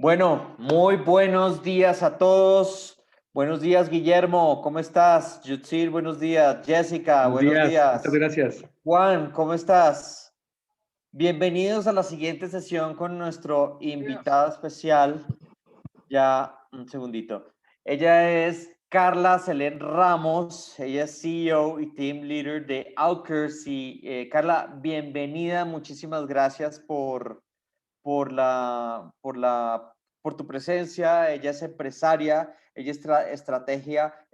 Bueno, muy buenos días a todos. Buenos días, Guillermo. ¿Cómo estás? Yutzil, buenos días. Jessica, Buenos buenos días, muchas días. gracias. Juan, ¿cómo estás? Bienvenidos a la siguiente sesión con nuestro invitado especial. Ya, un segundito. Ella es Carla Selén Ramos. Ella es CEO y Team Leader de Aukers. Y Carla, bienvenida. Muchísimas gracias por la, por la, por tu presencia. Ella es empresaria, ella es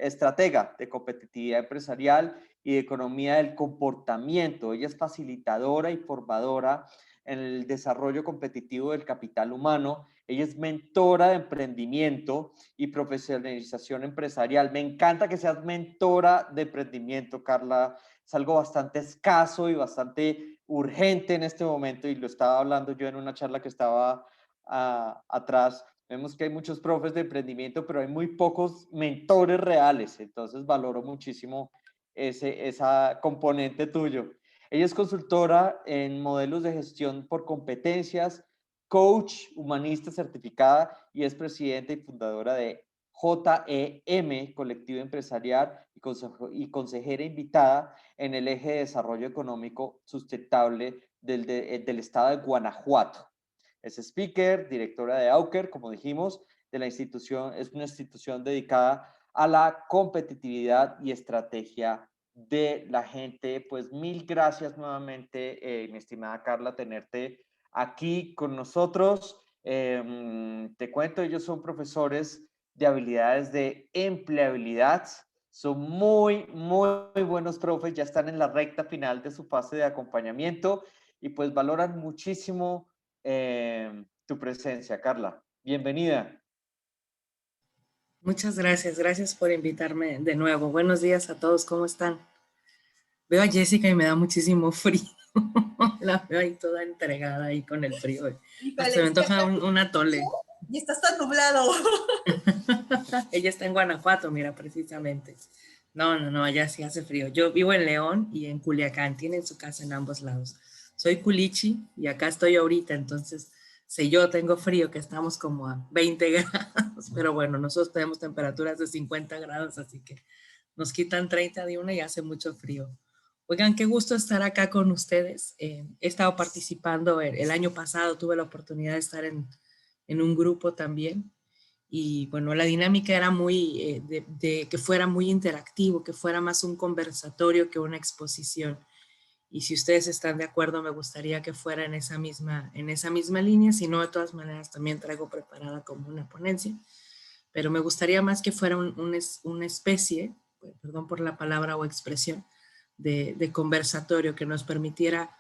estratega de competitividad empresarial y de economía del comportamiento. Ella es facilitadora y formadora en el desarrollo competitivo del capital humano. Ella es mentora de emprendimiento y profesionalización empresarial. Me encanta que seas mentora de emprendimiento, Carla. Es algo bastante escaso y bastante urgente en este momento, y lo estaba hablando yo en una charla que estaba atrás. Vemos que hay muchos profes de emprendimiento, pero hay muy pocos mentores reales, entonces valoro muchísimo esa componente tuyo. Ella es consultora en modelos de gestión por competencias, coach humanista certificada y es presidenta y fundadora de JEM, Colectivo Empresarial, y consejera invitada en el eje de desarrollo económico sustentable del estado de Guanajuato. Es speaker, directora de Auker, como dijimos, de la institución, es una institución dedicada a la competitividad y estrategia de la gente. Pues mil gracias nuevamente, mi estimada Carla, tenerte aquí con nosotros. Te cuento, ellos son profesores de habilidades de empleabilidad. Son muy buenos profes, ya están en la recta final de su fase de acompañamiento y pues valoran muchísimo tu presencia, Carla. Bienvenida. Muchas gracias, gracias por invitarme de nuevo. Buenos días a todos, ¿cómo están? Veo a Jessica y me da muchísimo frío. La veo ahí toda entregada ahí con el frío. Se me antoja un atole. Y está tan nublado. Ella está en Guanajuato, mira, precisamente. No, allá sí hace frío. Yo vivo en León y en Culiacán, tienen su casa en ambos lados. Soy culichi y acá estoy ahorita, entonces sé yo tengo frío, que estamos como a 20 grados, pero bueno, nosotros tenemos temperaturas de 50 grados, así que nos quitan 30 de una y hace mucho frío. Oigan, qué gusto estar acá con ustedes. He estado participando el año pasado, tuve la oportunidad de estar en un grupo también. Y bueno, la dinámica era muy, de que fuera muy interactivo, que fuera más un conversatorio que una exposición. Y si ustedes están de acuerdo, me gustaría que fuera en esa misma línea. Si no, de todas maneras, también traigo preparada como una ponencia. Pero me gustaría más que fuera una especie, perdón por la palabra o expresión, de conversatorio que nos permitiera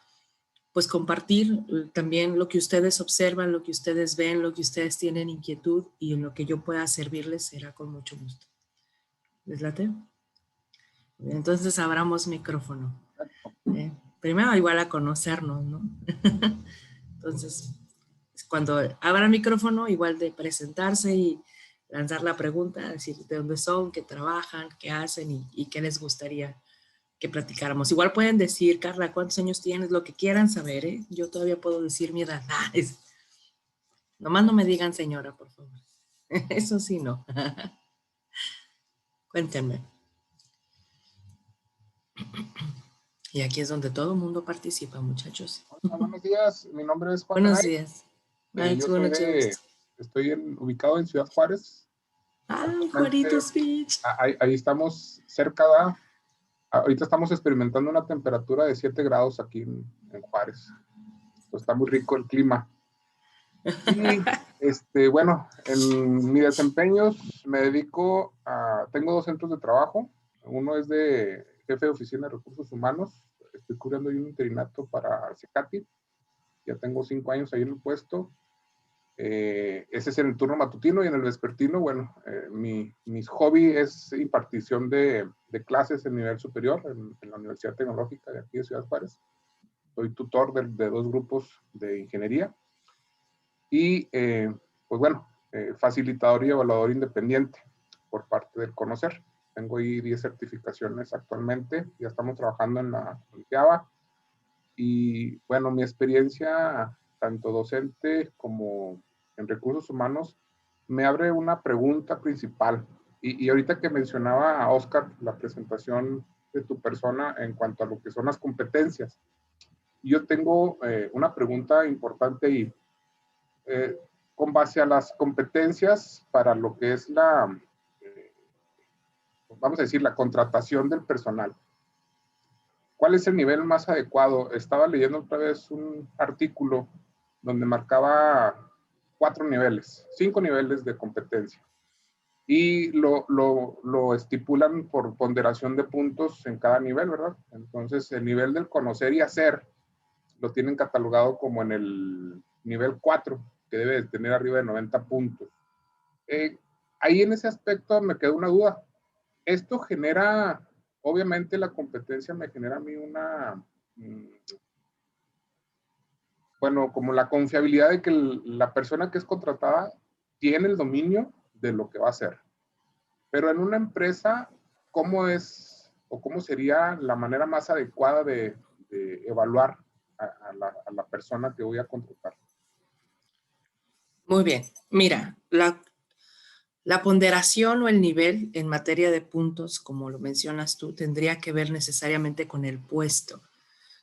pues compartir también lo que ustedes observan, lo que ustedes ven, lo que ustedes tienen inquietud, y en lo que yo pueda servirles será con mucho gusto. ¿Les late? Entonces abramos micrófono. Primero igual a conocernos, ¿no? Entonces, cuando abran micrófono, igual de presentarse y lanzar la pregunta, decir de dónde son, qué trabajan, qué hacen y qué les gustaría que platicáramos. Igual pueden decir, Carla, ¿cuántos años tienes? Lo que quieran saber, ¿eh? Yo todavía puedo decir mi edad. Nomás no me digan señora, por favor. Eso sí, no. Cuéntenme. Y aquí es donde todo el mundo participa, muchachos. Hola, buenos días, mi nombre es Juan Buenos Garay. días. Yo soy estoy ubicado en Ciudad Juárez. Ay, Juanito Speech. Ahí estamos cerca ahorita estamos experimentando una temperatura de 7 grados aquí en Juárez. Pues está muy rico el clima. Y bueno, en mi desempeño me dedico tengo dos centros de trabajo. Uno es de jefe de oficina de recursos humanos. Estoy cubriendo un interinato para Cecati. Ya tengo 5 años ahí en el puesto. Ese es en el turno matutino, y en el vespertino, bueno, mi hobby es impartición de clases en nivel superior en la Universidad Tecnológica de aquí de Ciudad Juárez. Soy tutor de dos grupos de ingeniería y, pues bueno, facilitador y evaluador independiente por parte del Conocer. Tengo ahí 10 certificaciones actualmente, ya estamos trabajando en la Java. Y bueno, mi experiencia tanto docente como en recursos humanos, me abre una pregunta principal. Y ahorita que mencionaba a Oscar la presentación de tu persona en cuanto a lo que son las competencias, yo tengo una pregunta importante y con base a las competencias para lo que es la, vamos a decir, la contratación del personal. ¿Cuál es el nivel más adecuado? Estaba leyendo otra vez un artículo donde marcaba 5 niveles de competencia. Y lo estipulan por ponderación de puntos en cada nivel, ¿verdad? Entonces, el nivel del conocer y hacer lo tienen catalogado como en el nivel 4, que debe de tener arriba de 90 puntos. Ahí en ese aspecto me quedó una duda. Esto genera, obviamente la competencia me genera a mí una, bueno, como la confiabilidad de que la persona que es contratada tiene el dominio de lo que va a hacer. Pero en una empresa, ¿cómo es o cómo sería la manera más adecuada de evaluar a la persona que voy a contratar? Muy bien. Mira, la ponderación o el nivel en materia de puntos, como lo mencionas tú, tendría que ver necesariamente con el puesto.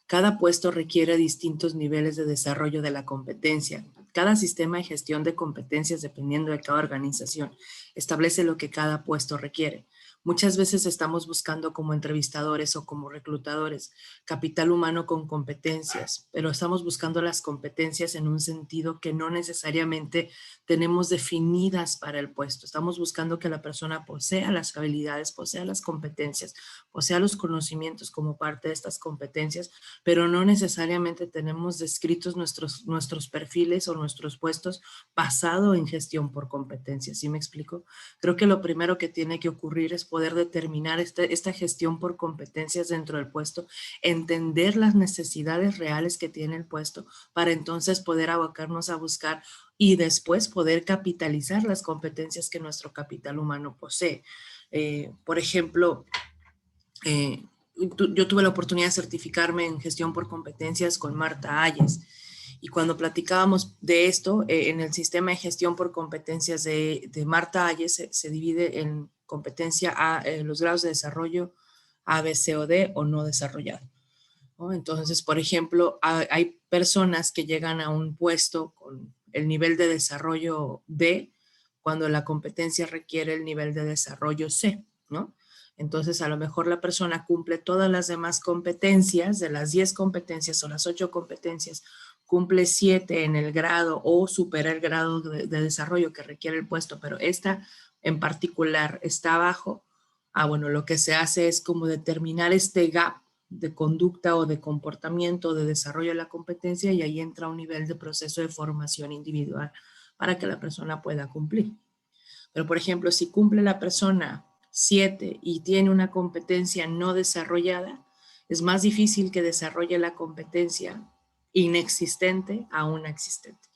Cada puesto requiere distintos niveles de desarrollo de la competencia. Cada sistema de gestión de competencias, dependiendo de cada organización, establece lo que cada puesto requiere. Muchas veces estamos buscando como entrevistadores o como reclutadores capital humano con competencias, pero estamos buscando las competencias en un sentido que no necesariamente tenemos definidas para el puesto. Estamos buscando que la persona posea las habilidades, posea las competencias, posea los conocimientos como parte de estas competencias, pero no necesariamente tenemos descritos nuestros perfiles o nuestros puestos basado en gestión por competencias. ¿Sí me explico? Creo que lo primero que tiene que ocurrir es poder determinar esta gestión por competencias dentro del puesto, entender las necesidades reales que tiene el puesto para entonces poder abocarnos a buscar y después poder capitalizar las competencias que nuestro capital humano posee. Por ejemplo, yo tuve la oportunidad de certificarme en gestión por competencias con Marta Ayes. Y cuando platicábamos de esto, en el sistema de gestión por competencias de Marta Ayes se divide en competencia A, los grados de desarrollo A, B, C o D o no desarrollado, ¿no? Entonces, por ejemplo, hay personas que llegan a un puesto con el nivel de desarrollo D cuando la competencia requiere el nivel de desarrollo C, ¿no? Entonces, a lo mejor la persona cumple todas las demás competencias, de las 10 competencias o las 8 competencias, cumple 7 en el grado o supera el grado de desarrollo que requiere el puesto, pero esta en particular está abajo. Bueno, lo que se hace es como determinar este gap de conducta o de comportamiento o de desarrollo de la competencia y ahí entra un nivel de proceso de formación individual para que la persona pueda cumplir. Pero, por ejemplo, si cumple la persona 7 y tiene una competencia no desarrollada, es más difícil que desarrolle la competencia inexistente a una existente.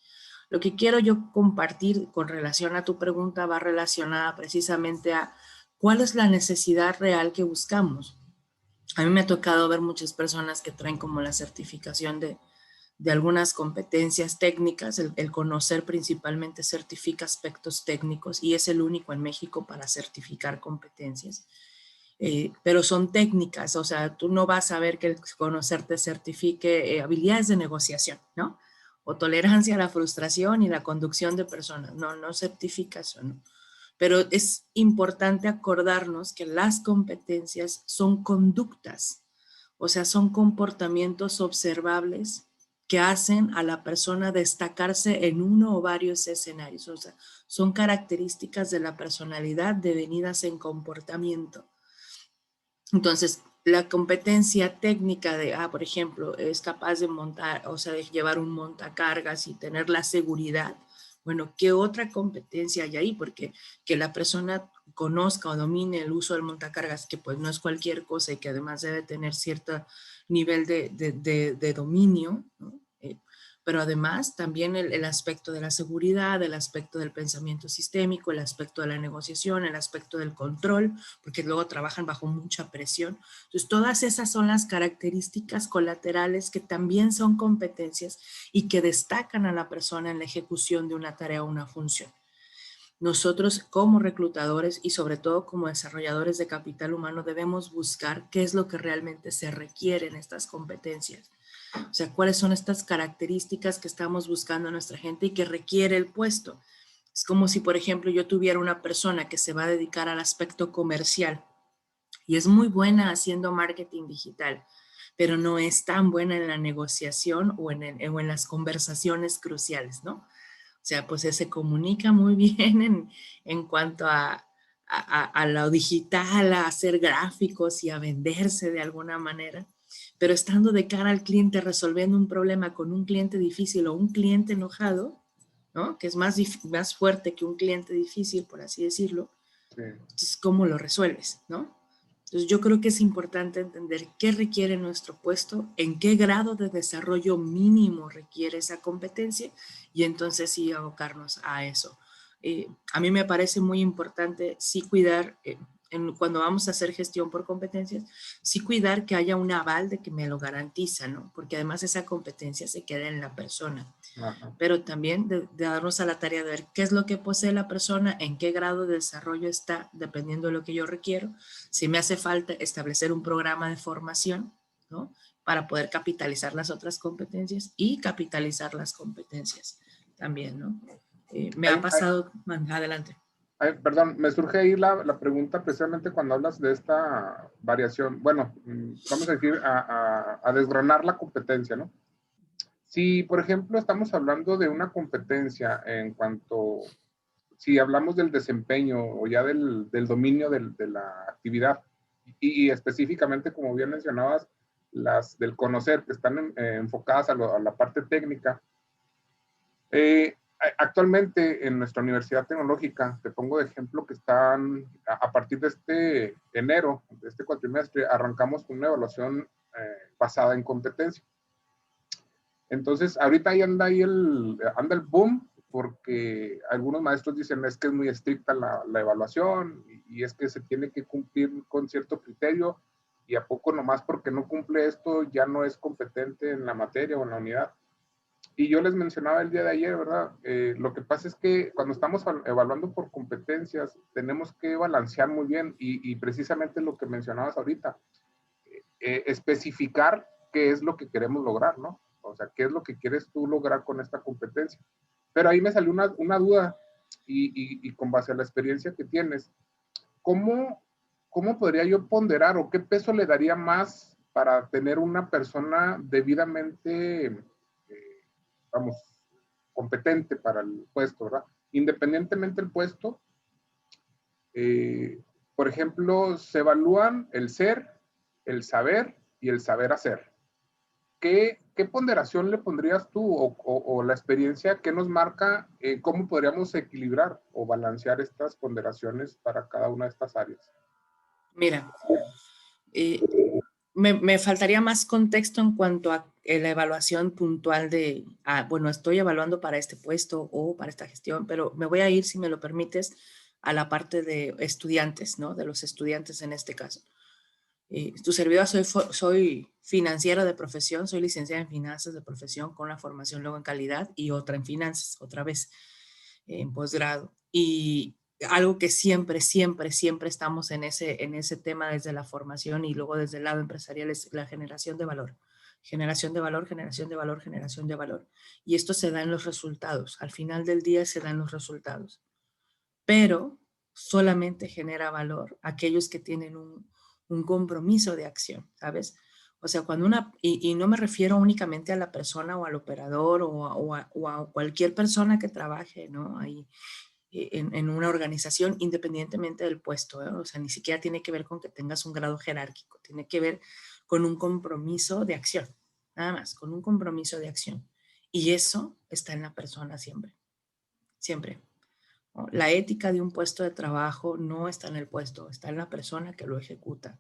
Lo que quiero yo compartir con relación a tu pregunta va relacionada precisamente a cuál es la necesidad real que buscamos. A mí me ha tocado ver muchas personas que traen como la certificación de algunas competencias técnicas, el conocer principalmente certifica aspectos técnicos y es el único en México para certificar competencias. Pero son técnicas, o sea, tú no vas a ver que el conocer te certifique habilidades de negociación, ¿no? O tolerancia a la frustración y la conducción de personas, no certifica eso, ¿no? Pero es importante acordarnos que las competencias son conductas, o sea, son comportamientos observables que hacen a la persona destacarse en uno o varios escenarios. O sea, son características de la personalidad devenidas en comportamiento. Entonces, la competencia técnica de, por ejemplo, es capaz de montar, o sea, de llevar un montacargas y tener la seguridad. Bueno, ¿qué otra competencia hay ahí? Porque que la persona conozca o domine el uso del montacargas, que pues no es cualquier cosa y que además debe tener cierto nivel de dominio, ¿no? pero además también el aspecto de la seguridad, el aspecto del pensamiento sistémico, el aspecto de la negociación, el aspecto del control, porque luego trabajan bajo mucha presión. Entonces, todas esas son las características colaterales que también son competencias y que destacan a la persona en la ejecución de una tarea o una función. Nosotros como reclutadores y sobre todo como desarrolladores de capital humano debemos buscar qué es lo que realmente se requiere en estas competencias. O sea, cuáles son estas características que estamos buscando en nuestra gente y que requiere el puesto. Es como si, por ejemplo, yo tuviera una persona que se va a dedicar al aspecto comercial y es muy buena haciendo marketing digital, pero no es tan buena en la negociación o en las conversaciones cruciales, ¿no? O sea, pues se comunica muy bien en cuanto a lo digital, a hacer gráficos y a venderse de alguna manera, pero estando de cara al cliente, resolviendo un problema con un cliente difícil o un cliente enojado, ¿no? Que es más fuerte que un cliente difícil, por así decirlo. Sí. Entonces, ¿cómo lo resuelves, no? Entonces, yo creo que es importante entender qué requiere nuestro puesto, en qué grado de desarrollo mínimo requiere esa competencia y entonces sí abocarnos a eso. A mí me parece muy importante sí cuidar, cuando vamos a hacer gestión por competencias, sí cuidar que haya un aval de que me lo garantiza, ¿no? Porque además esa competencia se queda en la persona. Ajá. Pero también de darnos a la tarea de ver qué es lo que posee la persona, en qué grado de desarrollo está, dependiendo de lo que yo requiero. Si me hace falta establecer un programa de formación, ¿no? Para poder capitalizar las otras competencias y capitalizar las competencias también, ¿no? Me ha pasado, adelante. Perdón, me surge ahí la pregunta precisamente cuando hablas de esta variación. Bueno, vamos a decir, a desgranar la competencia, ¿no? Si, por ejemplo, estamos hablando de una competencia en cuanto, si hablamos del desempeño o ya del dominio de la actividad, y específicamente, como bien mencionabas, las del conocer, que están enfocadas a la parte técnica. Actualmente en nuestra universidad tecnológica, te pongo de ejemplo que están, a partir de este enero, de este cuatrimestre, arrancamos con una evaluación basada en competencia. Entonces, ahorita ahí anda el boom, porque algunos maestros dicen es que es muy estricta la evaluación y es que se tiene que cumplir con cierto criterio y a poco nomás porque no cumple esto ya no es competente en la materia o en la unidad. Y yo les mencionaba el día de ayer, ¿verdad? Lo que pasa es que cuando estamos evaluando por competencias tenemos que balancear muy bien y precisamente lo que mencionabas ahorita, especificar qué es lo que queremos lograr, ¿no? O sea, ¿qué es lo que quieres tú lograr con esta competencia? Pero ahí me salió una duda y con base a la experiencia que tienes, ¿cómo podría yo ponderar o qué peso le daría más para tener una persona debidamente, vamos, competente para el puesto, ¿verdad? Independientemente del puesto, por ejemplo, se evalúan el ser, el saber y el saber hacer. ¿Qué ponderación le pondrías tú o la experiencia que nos marca cómo podríamos equilibrar o balancear estas ponderaciones para cada una de estas áreas? Mira, me faltaría más contexto en cuanto a la evaluación puntual de, bueno, estoy evaluando para este puesto o para esta gestión, pero me voy a ir, si me lo permites, a la parte de estudiantes, ¿no? De los estudiantes en este caso. Tu servidor soy financiero de profesión, soy licenciada en finanzas de profesión con la formación luego en calidad y otra en finanzas, otra vez en posgrado. Y algo que siempre estamos en ese tema desde la formación y luego desde el lado empresarial es la generación de valor. Generación de valor, generación de valor, generación de valor. Y esto se da en los resultados. Al final del día se dan los resultados. Pero solamente genera valor aquellos que tienen un compromiso de acción, ¿sabes? O sea, cuando y no me refiero únicamente a la persona o al operador o a cualquier persona que trabaje, ¿no? Ahí en una organización independientemente del puesto, ¿eh? O sea, ni siquiera tiene que ver con que tengas un grado jerárquico, tiene que ver con un compromiso de acción, nada más, con un compromiso de acción. Y eso está en la persona siempre, siempre. ¿No? La ética de un puesto de trabajo no está en el puesto, está en la persona que lo ejecuta,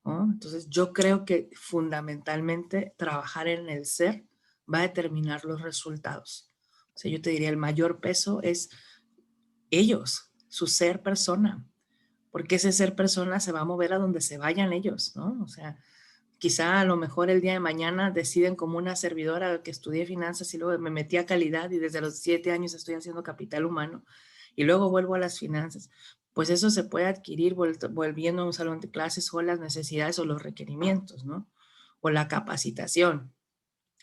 ¿no? Entonces yo creo que fundamentalmente trabajar en el ser va a determinar los resultados. O sea, yo te diría, el mayor peso es ellos, su ser persona, porque ese ser persona se va a mover a donde se vayan ellos, ¿no? O sea, quizá a lo mejor el día de mañana deciden como una servidora que estudié finanzas y luego me metí a calidad y desde los 7 años estoy haciendo capital humano y luego vuelvo a las finanzas. Pues eso se puede adquirir volviendo a un salón de clases o las necesidades o los requerimientos, ¿no? O la capacitación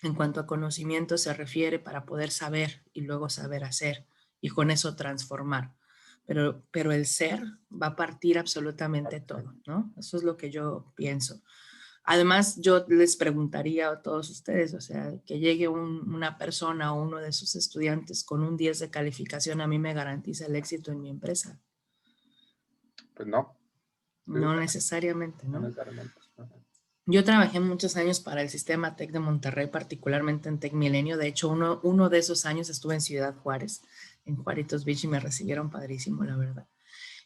en cuanto a conocimiento se refiere para poder saber y luego saber hacer y con eso transformar. Pero el ser va a partir absolutamente todo, ¿no? Eso es lo que yo pienso. Además, yo les preguntaría a todos ustedes, o sea, que llegue una persona o uno de sus estudiantes con un 10 de calificación, a mí me garantiza el éxito en mi empresa. Pues no. No necesariamente, ¿no? No necesariamente. Yo trabajé muchos años para el sistema TEC de Monterrey, particularmente en TEC Milenio. De hecho, uno de esos años estuve en Ciudad Juárez, en Juaritos Beach, y me recibieron padrísimo, la verdad.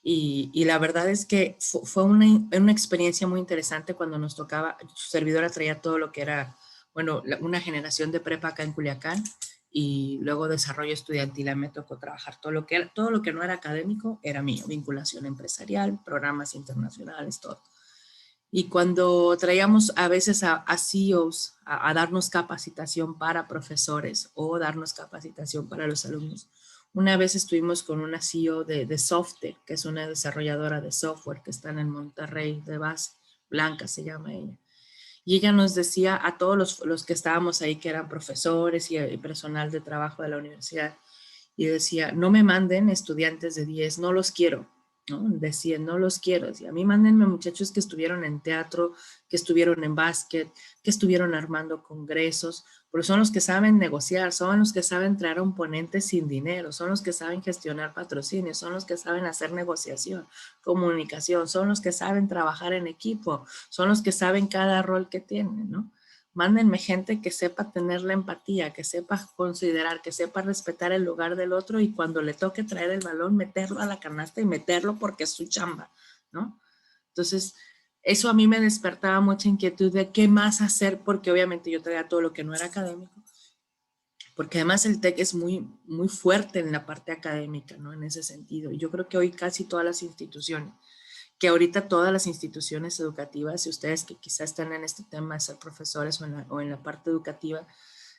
Y la verdad es que fue una experiencia muy interesante cuando nos tocaba, su servidora traía todo lo que era, bueno, una generación de prepa acá en Culiacán y luego desarrollo estudiantil. Me tocó trabajar todo lo que no era académico era mío, vinculación empresarial, programas internacionales, todo. Y cuando traíamos a veces a CEOs a darnos capacitación para profesores o darnos capacitación para los alumnos, una vez estuvimos con una CEO de Softec, que es una desarrolladora de software que está en el Monterrey de base, Blanca se llama ella. Y ella nos decía a todos los que estábamos ahí, que eran profesores y personal de trabajo de la universidad, y decía, no me manden estudiantes de 10, no los quiero, ¿no? Decía, no los quiero. Decía, a mí mándenme muchachos que estuvieron en teatro, que estuvieron en básquet, que estuvieron armando congresos, pero son los que saben negociar, son los que saben traer a un ponente sin dinero, son los que saben gestionar patrocinios, son los que saben hacer negociación, comunicación, son los que saben trabajar en equipo, son los que saben cada rol que tienen, ¿no? Mándenme gente que sepa tener la empatía, que sepa considerar, que sepa respetar el lugar del otro y cuando le toque traer el balón, meterlo a la canasta y meterlo porque es su chamba, ¿no? Entonces, eso a mí me despertaba mucha inquietud de qué más hacer, porque obviamente yo traía todo lo que no era académico, porque además el TEC es muy, muy fuerte en la parte académica, ¿no? En ese sentido. Y yo creo que hoy casi todas las instituciones, que ahorita todas las instituciones educativas, y ustedes que quizás están en este tema de ser profesores o en la parte educativa,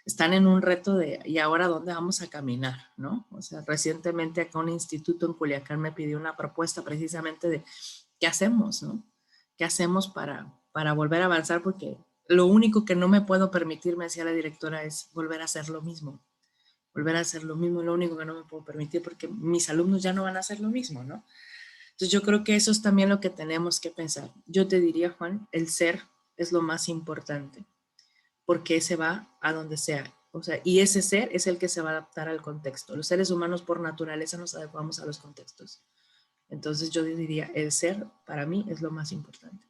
están en un reto de, ¿y ahora dónde vamos a caminar? ¿No? O sea, recientemente acá un instituto en Culiacán me pidió una propuesta precisamente de, ¿qué hacemos? ¿No? ¿Qué hacemos para volver a avanzar? Porque lo único que no me puedo permitir, me decía la directora, es volver a hacer lo mismo. Volver a hacer lo mismo, lo único que no me puedo permitir porque mis alumnos ya no van a hacer lo mismo, ¿no? Entonces yo creo que eso es también lo que tenemos que pensar. Yo te diría, Juan, el ser es lo más importante, porque ese va a donde sea. O sea, y ese ser es el que se va a adaptar al contexto. Los seres humanos por naturaleza nos adecuamos a los contextos. Entonces yo diría, el ser para mí es lo más importante.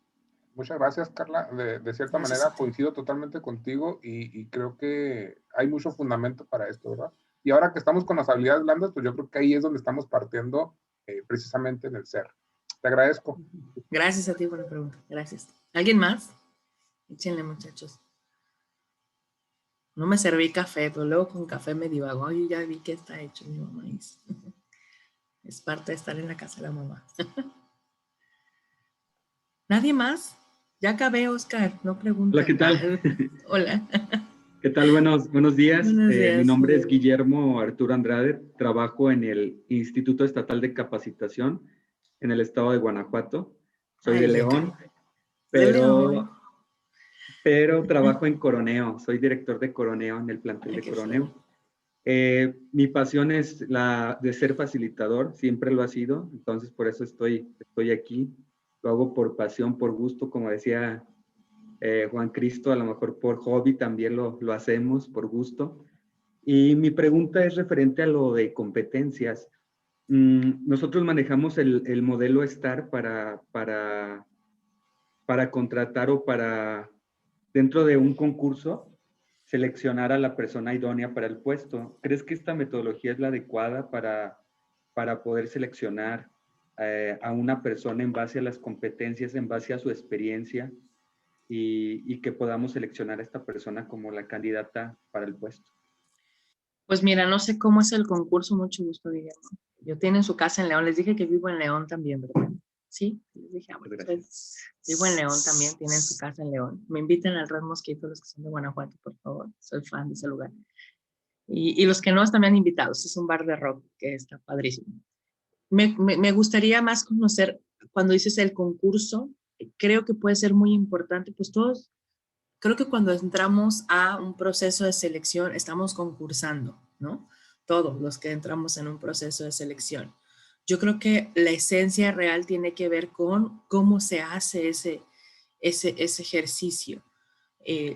Muchas gracias, Carla. De cierta Gracias manera coincido totalmente contigo y creo que hay mucho fundamento para esto, ¿verdad? Y ahora que estamos con las habilidades blandas, pues yo creo que ahí es donde estamos partiendo precisamente en el ser. Te agradezco. Gracias a ti por la pregunta. Gracias. ¿Alguien más? Échenle, muchachos. No me serví café, pero luego con café me divago. Ay, ya vi que está hecho mi mamá. Es parte de estar en la casa de la mamá. ¿Nadie más? Ya acabé, Oscar. No preguntan. Hola, ¿qué tal? Hola. ¿Qué tal? Buenos días. Buenos días. Mi nombre es Guillermo Arturo Andrade. Trabajo en el Instituto Estatal de Capacitación en el estado de Guanajuato. Soy de León, pero trabajo en Coroneo. Soy director de Coroneo en el plantel de Coroneo. Mi pasión es la de ser facilitador, siempre lo ha sido. Entonces, por eso estoy aquí. Lo hago por pasión, por gusto, como decía Juan Cristo, a lo mejor por hobby también lo hacemos, por gusto. Y mi pregunta es referente a lo de competencias. Nosotros manejamos el modelo STAR para contratar o para, dentro de un concurso, seleccionar a la persona idónea para el puesto. ¿Crees que esta metodología es la adecuada para poder seleccionar a una persona en base a las competencias, en base a su experiencia? y que podamos seleccionar a esta persona como la candidata para el puesto. Pues mira, no sé cómo es el concurso, mucho gusto, Guillermo. Yo tienen su casa en León, les dije que vivo en León también, ¿verdad? Sí, les dije, bueno, pues, vivo en León también, tienen su casa en León. Me inviten al Red Mosquito los que son de Guanajuato, por favor, soy fan de ese lugar. Y los que no están bien invitados, es un bar de rock que está padrísimo. Me gustaría más conocer, cuando dices el concurso, creo que puede ser muy importante, pues todos, creo que cuando entramos a un proceso de selección, estamos concursando, ¿no? Todos los que entramos en un proceso de selección. Yo creo que la esencia real tiene que ver con cómo se hace ese ejercicio.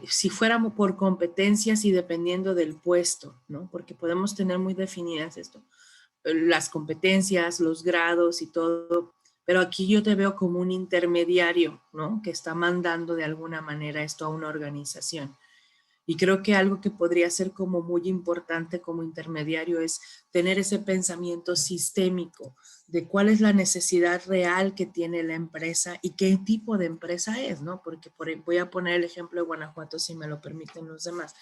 Si fuéramos por competencias y dependiendo del puesto, ¿no? Porque podemos tener muy definidas esto, las competencias, los grados y todo, pero aquí yo te veo como un intermediario, ¿no? Que está mandando de alguna manera esto a una organización. Y creo que algo que podría ser como muy importante como intermediario es tener ese pensamiento sistémico de cuál es la necesidad real que tiene la empresa y qué tipo de empresa es, ¿no? Porque voy a poner el ejemplo de Guanajuato, si me lo permiten los demás.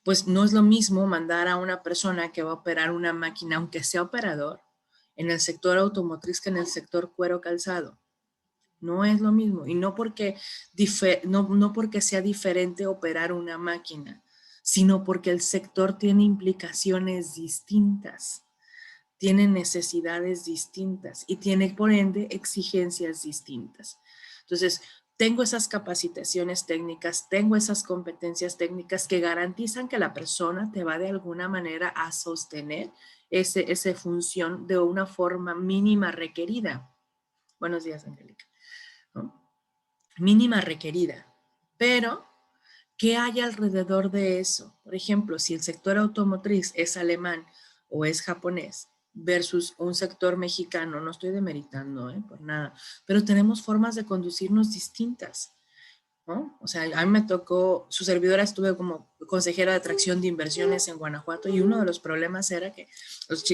Pues no es lo mismo mandar a una persona que va a operar una máquina, aunque sea operador, en el sector automotriz que en el sector cuero calzado. No es lo mismo. Y no porque, no porque sea diferente operar una máquina, sino porque el sector tiene implicaciones distintas, tiene necesidades distintas y tiene, por ende, exigencias distintas. Entonces, tengo esas capacitaciones técnicas, tengo esas competencias técnicas que garantizan que la persona te va de alguna manera a sostener esa función de una forma mínima requerida. Buenos días, Angélica. ¿No? Mínima requerida. Pero, ¿qué hay alrededor de eso? Por ejemplo, si el sector automotriz es alemán o es japonés versus un sector mexicano, no estoy demeritando, por nada, pero tenemos formas de conducirnos distintas, ¿no? O sea, a mí me tocó, su servidora estuve como consejera de atracción de inversiones en Guanajuato y uno de los problemas era que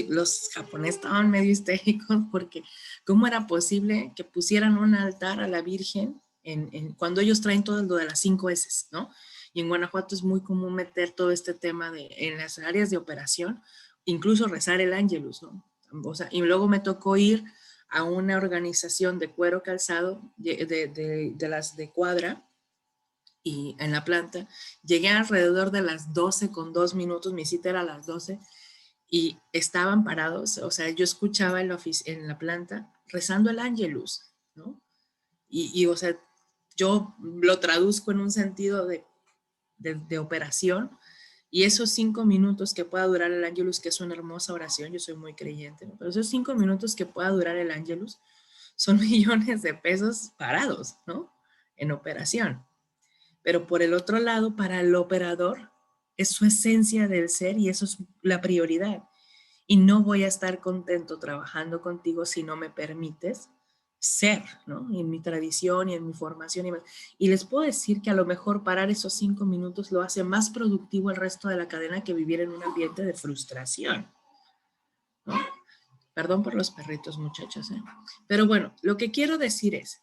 los japoneses estaban medio histéricos porque ¿cómo era posible que pusieran un altar a la Virgen cuando ellos traen todo lo de las 5 S, ¿no? Y en Guanajuato es muy común meter todo este tema en las áreas de operación, incluso rezar el Ángelus, ¿no? O sea, y luego me tocó ir a una organización de cuero calzado de las de Cuadra, y en la planta, llegué alrededor de las 12:02, mi cita era a las 12, y estaban parados, o sea, yo escuchaba en la planta rezando el Ángelus, ¿no? O sea, yo lo traduzco en un sentido de operación, y esos 5 minutos que pueda durar el Ángelus, que es una hermosa oración, yo soy muy creyente, ¿no? Pero esos 5 minutos que pueda durar el Ángelus son millones de pesos parados, ¿no? En operación. Pero por el otro lado, para el operador, es su esencia del ser y eso es la prioridad. Y no voy a estar contento trabajando contigo si no me permites ser, ¿no? Y en mi tradición y en mi formación. Y les puedo decir que a lo mejor parar esos 5 minutos lo hace más productivo el resto de la cadena que vivir en un ambiente de frustración, ¿no? Perdón por los perritos, muchachos, ¿eh? Pero bueno, lo que quiero decir es,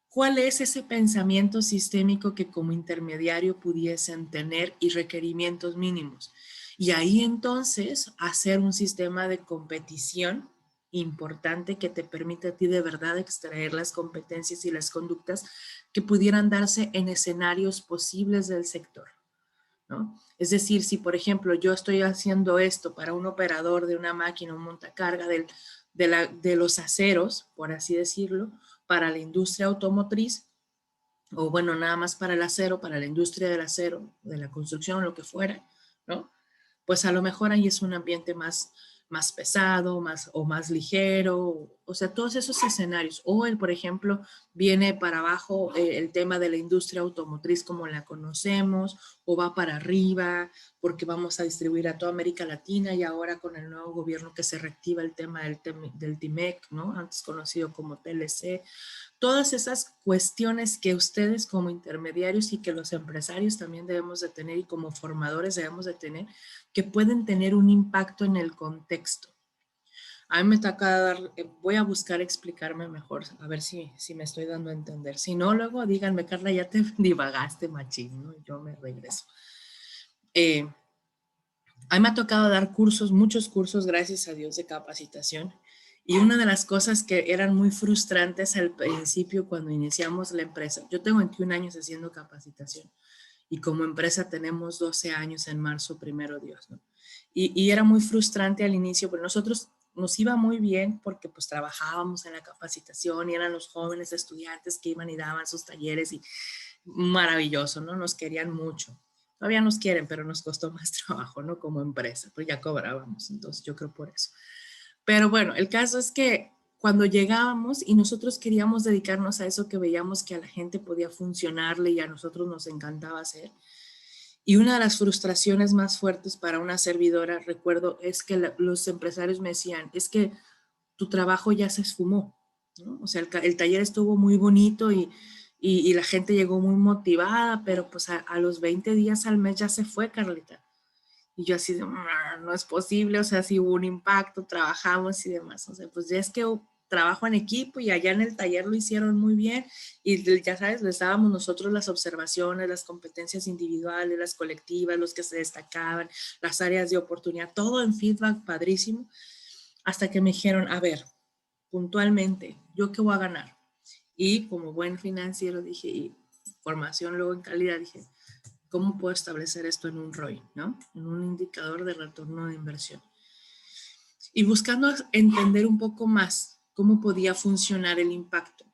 ¿cuál es ese pensamiento sistémico que como intermediario pudiesen tener y requerimientos mínimos? Y ahí entonces hacer un sistema de competición importante que te permite a ti de verdad extraer las competencias y las conductas que pudieran darse en escenarios posibles del sector, ¿no? Es decir, si por ejemplo yo estoy haciendo esto para un operador de una máquina, un montacarga de los aceros, por así decirlo, para la industria automotriz, o bueno, nada más para el acero, para la industria del acero, de la construcción, lo que fuera, ¿no? Pues a lo mejor ahí es un ambiente más pesado, más ligero, o sea, todos esos escenarios. O por ejemplo, viene para abajo el tema de la industria automotriz como la conocemos, o va para arriba, porque vamos a distribuir a toda América Latina y ahora con el nuevo gobierno que se reactiva el tema del TIMEC, ¿no? Antes conocido como TLC. Todas esas cuestiones que ustedes como intermediarios y que los empresarios también debemos de tener y como formadores debemos de tener, que pueden tener un impacto en el contexto. A mí me toca dar, voy a buscar explicarme mejor, a ver si me estoy dando a entender. Si no, luego díganme, Carla, ya te divagaste, machín, ¿no? Yo me regreso. A mí me ha tocado dar cursos, muchos cursos, gracias a Dios, de capacitación. Y una de las cosas que eran muy frustrantes al principio cuando iniciamos la empresa, yo tengo 21 años haciendo capacitación y como empresa tenemos 12 años en marzo, primero Dios, ¿no? Y era muy frustrante al inicio, pero nosotros nos iba muy bien porque pues trabajábamos en la capacitación y eran los jóvenes estudiantes que iban y daban sus talleres y maravilloso, ¿no? Nos querían mucho. Todavía nos quieren, pero nos costó más trabajo, ¿no? Como empresa, pues ya cobrábamos, entonces yo creo por eso. Pero bueno, el caso es que cuando llegábamos y nosotros queríamos dedicarnos a eso que veíamos que a la gente podía funcionarle y a nosotros nos encantaba hacer. Y una de las frustraciones más fuertes para una servidora, recuerdo, es que los empresarios me decían, es que tu trabajo ya se esfumó, ¿no? O sea, el taller estuvo muy bonito y la gente llegó muy motivada, pero pues a los 20 días al mes ya se fue, Carlita. Y yo así de, no es posible, o sea, sí hubo un impacto, trabajamos y demás. O sea, pues ya es que trabajo en equipo y allá en el taller lo hicieron muy bien y ya sabes, les dábamos nosotros las observaciones, las competencias individuales, las colectivas, los que se destacaban, las áreas de oportunidad, todo en feedback padrísimo, hasta que me dijeron, a ver, puntualmente, ¿yo qué voy a ganar? Y como buen financiero dije, y formación luego en calidad, dije, ¿cómo puedo establecer esto en un ROI, ¿no? En un indicador de retorno de inversión? Y buscando entender un poco más cómo podía funcionar el impacto,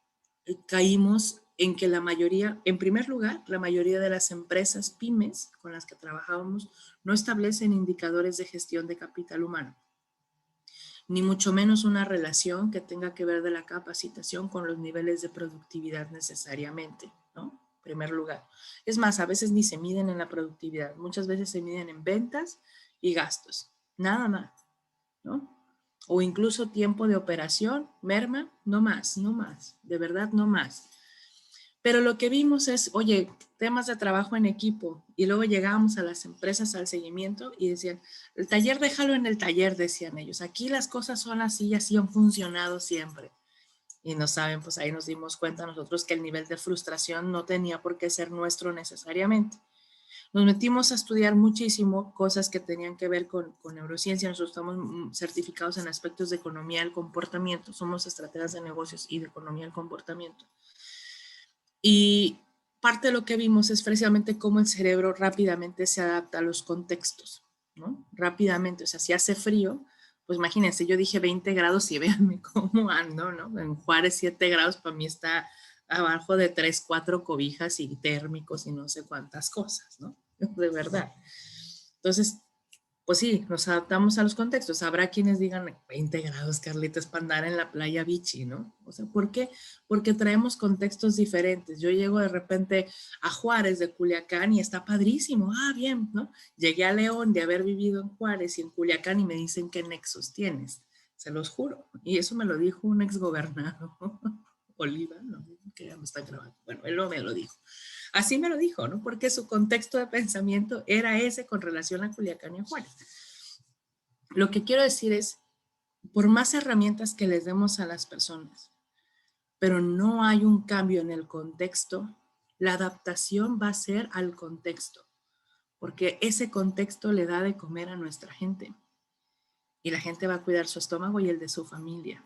caímos en que la mayoría, en primer lugar, la mayoría de las empresas pymes con las que trabajábamos no establecen indicadores de gestión de capital humano, ni mucho menos una relación que tenga que ver de la capacitación con los niveles de productividad necesariamente, ¿no? En primer lugar. Es más, a veces ni se miden en la productividad, muchas veces se miden en ventas y gastos, nada más, ¿no? O incluso tiempo de operación, merma, no más, no más, de verdad no más. Pero lo que vimos es, oye, temas de trabajo en equipo, y luego llegábamos a las empresas al seguimiento y decían, el taller déjalo en el taller, decían ellos, aquí las cosas son así y así han funcionado siempre. Y no saben, pues ahí nos dimos cuenta nosotros que el nivel de frustración no tenía por qué ser nuestro necesariamente. Nos metimos a estudiar muchísimo cosas que tenían que ver con neurociencia. Nosotros estamos certificados en aspectos de economía del comportamiento, somos estrategas de negocios y de economía del comportamiento. Y parte de lo que vimos es precisamente cómo el cerebro rápidamente se adapta a los contextos, ¿no? Rápidamente, o sea, si hace frío, pues imagínense, yo dije 20 grados y véanme cómo ando, ¿no? En Juárez 7 grados para mí está abajo de 3, 4 cobijas y térmicos y no sé cuántas cosas, ¿no? De verdad. Entonces, pues sí, nos adaptamos a los contextos. Habrá quienes digan 20 grados, Carlita, es para andar en la playa bichi, ¿no? O sea, ¿por qué? Porque traemos contextos diferentes. Yo llego de repente a Juárez de Culiacán y está padrísimo. Ah, bien, ¿no? Llegué a León de haber vivido en Juárez y en Culiacán y me dicen qué nexos tienes. Se los juro. Y eso me lo dijo un exgobernador, Oliva, ¿no? Que ya me está grabando. Bueno, él no me lo dijo. Así me lo dijo, ¿no? Porque su contexto de pensamiento era ese con relación a Culiacán y a Juárez. Lo que quiero decir es, por más herramientas que les demos a las personas, pero no hay un cambio en el contexto, la adaptación va a ser al contexto, porque ese contexto le da de comer a nuestra gente y la gente va a cuidar su estómago y el de su familia.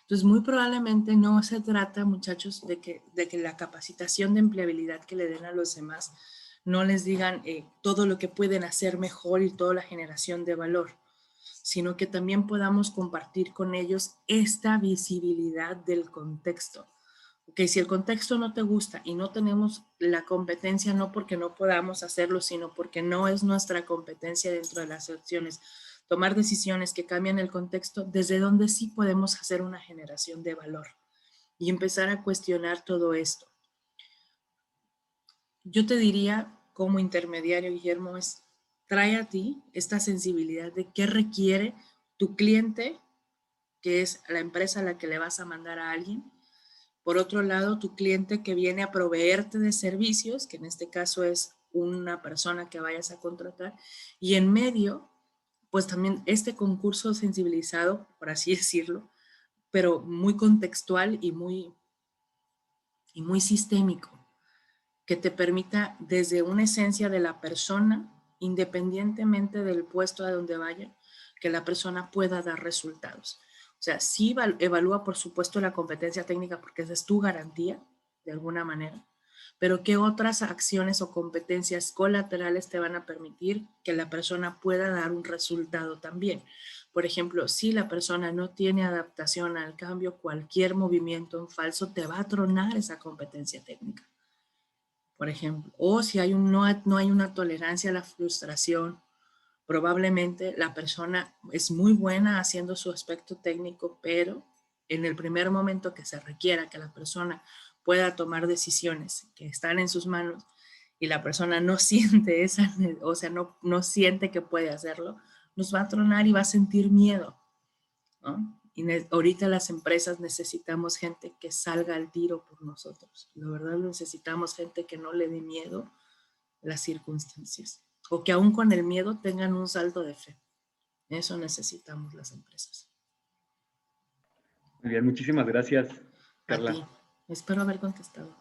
Entonces, muy probablemente no se trata, muchachos, de que la capacitación de empleabilidad que le den a los demás no les digan todo lo que pueden hacer mejor y toda la generación de valor, sino que también podamos compartir con ellos esta visibilidad del contexto. Okay, si el contexto no te gusta y no tenemos la competencia, no porque no podamos hacerlo, sino porque no es nuestra competencia dentro de las acciones, tomar decisiones que cambian el contexto, desde donde sí podemos hacer una generación de valor y empezar a cuestionar todo esto. Yo te diría, como intermediario, Guillermo, es trae a ti esta sensibilidad de qué requiere tu cliente, que es la empresa a la que le vas a mandar a alguien. Por otro lado, tu cliente que viene a proveerte de servicios, que en este caso es una persona que vayas a contratar, y en medio pues también este concurso sensibilizado, por así decirlo, pero muy contextual y muy sistémico, que te permita desde una esencia de la persona, independientemente del puesto a donde vaya, que la persona pueda dar resultados. O sea, sí evalúa, por supuesto, la competencia técnica porque esa es tu garantía, de alguna manera, pero ¿qué otras acciones o competencias colaterales te van a permitir que la persona pueda dar un resultado también? Por ejemplo, si la persona no tiene adaptación al cambio, cualquier movimiento en falso te va a tronar esa competencia técnica, por ejemplo. O si no hay una tolerancia a la frustración, probablemente la persona es muy buena haciendo su aspecto técnico, pero en el primer momento que se requiera que la persona pueda tomar decisiones que están en sus manos y la persona no siente o sea, no siente que puede hacerlo, nos va a tronar y va a sentir miedo, ¿no? Y ahorita las empresas necesitamos gente que salga al tiro por nosotros. La verdad necesitamos gente que no le dé miedo las circunstancias o que aún con el miedo tengan un salto de fe. Eso necesitamos las empresas. Muy bien, muchísimas gracias, A Carla. ti. Espero haber contestado.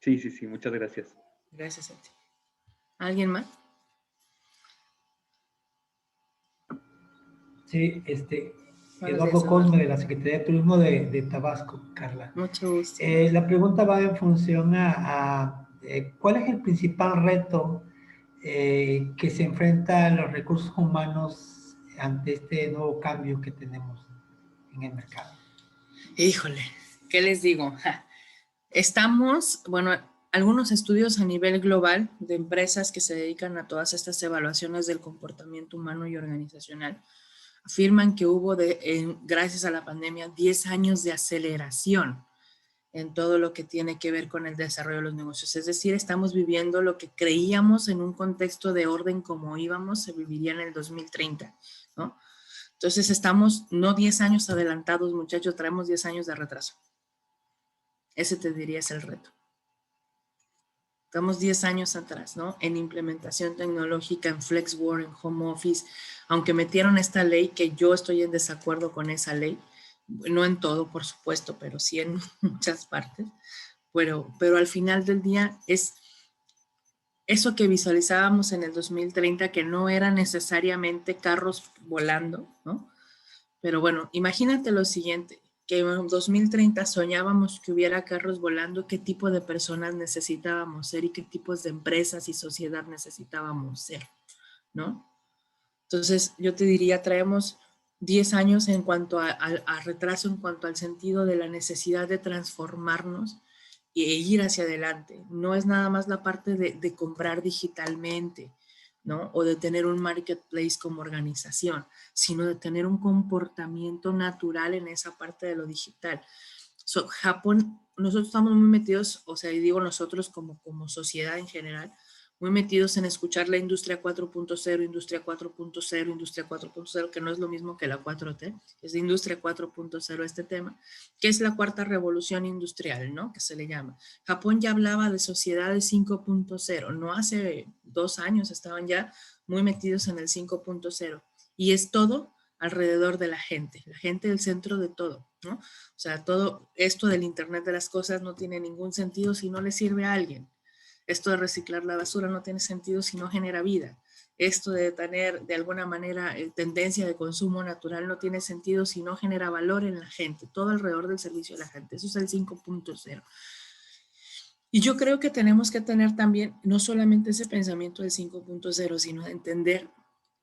Sí, muchas gracias. Gracias a ti. ¿Alguien más? Sí, Buenos Eduardo días, Cosme Eduardo. de la Secretaría de Turismo de Tabasco, Carla. Mucho gusto. La pregunta va en función a ¿cuál es el principal reto que se enfrenta a los recursos humanos ante este nuevo cambio que tenemos en el mercado? Híjole, ¿qué les digo? Estamos, bueno, algunos estudios a nivel global de empresas que se dedican a todas estas evaluaciones del comportamiento humano y organizacional afirman que hubo, gracias a la pandemia, 10 años de aceleración en todo lo que tiene que ver con el desarrollo de los negocios. Es decir, estamos viviendo lo que creíamos en un contexto de orden como íbamos, se viviría en el 2030, ¿no? Entonces estamos no 10 años adelantados, muchachos, traemos 10 años de retraso. Ese te diría es el reto. Estamos 10 años atrás, ¿no? En implementación tecnológica, en flex work, en home office, aunque metieron esta ley, que yo estoy en desacuerdo con esa ley, no en todo, por supuesto, pero sí en muchas partes, pero al final del día es eso que visualizábamos en el 2030, que no era necesariamente carros volando, ¿no? Pero bueno, imagínate lo siguiente, que en 2030 soñábamos que hubiera carros volando, qué tipo de personas necesitábamos ser y qué tipos de empresas y sociedad necesitábamos ser, ¿no? Entonces, yo te diría, traemos 10 años en cuanto a retraso, en cuanto al sentido de la necesidad de transformarnos e ir hacia adelante. No es nada más la parte de comprar digitalmente, ¿no? O de tener un marketplace como organización, sino de tener un comportamiento natural en esa parte de lo digital. Japón, nosotros estamos muy metidos, o sea, y digo nosotros como sociedad en general, muy metidos en escuchar la industria 4.0, industria 4.0, industria 4.0, que no es lo mismo que la 4T, es de industria 4.0 este tema, que es la cuarta revolución industrial, ¿no? Que se le llama. Japón ya hablaba de sociedades 5.0, no hace 2 años estaban ya muy metidos en el 5.0, y es todo alrededor de la gente el centro de todo, ¿no? O sea, todo esto del Internet de las cosas no tiene ningún sentido si no le sirve a alguien. Esto de reciclar la basura no tiene sentido si no genera vida. Esto de tener de alguna manera tendencia de consumo natural no tiene sentido si no genera valor en la gente, todo alrededor del servicio a la gente. Eso es el 5.0. Y yo creo que tenemos que tener también no solamente ese pensamiento del 5.0, sino de entender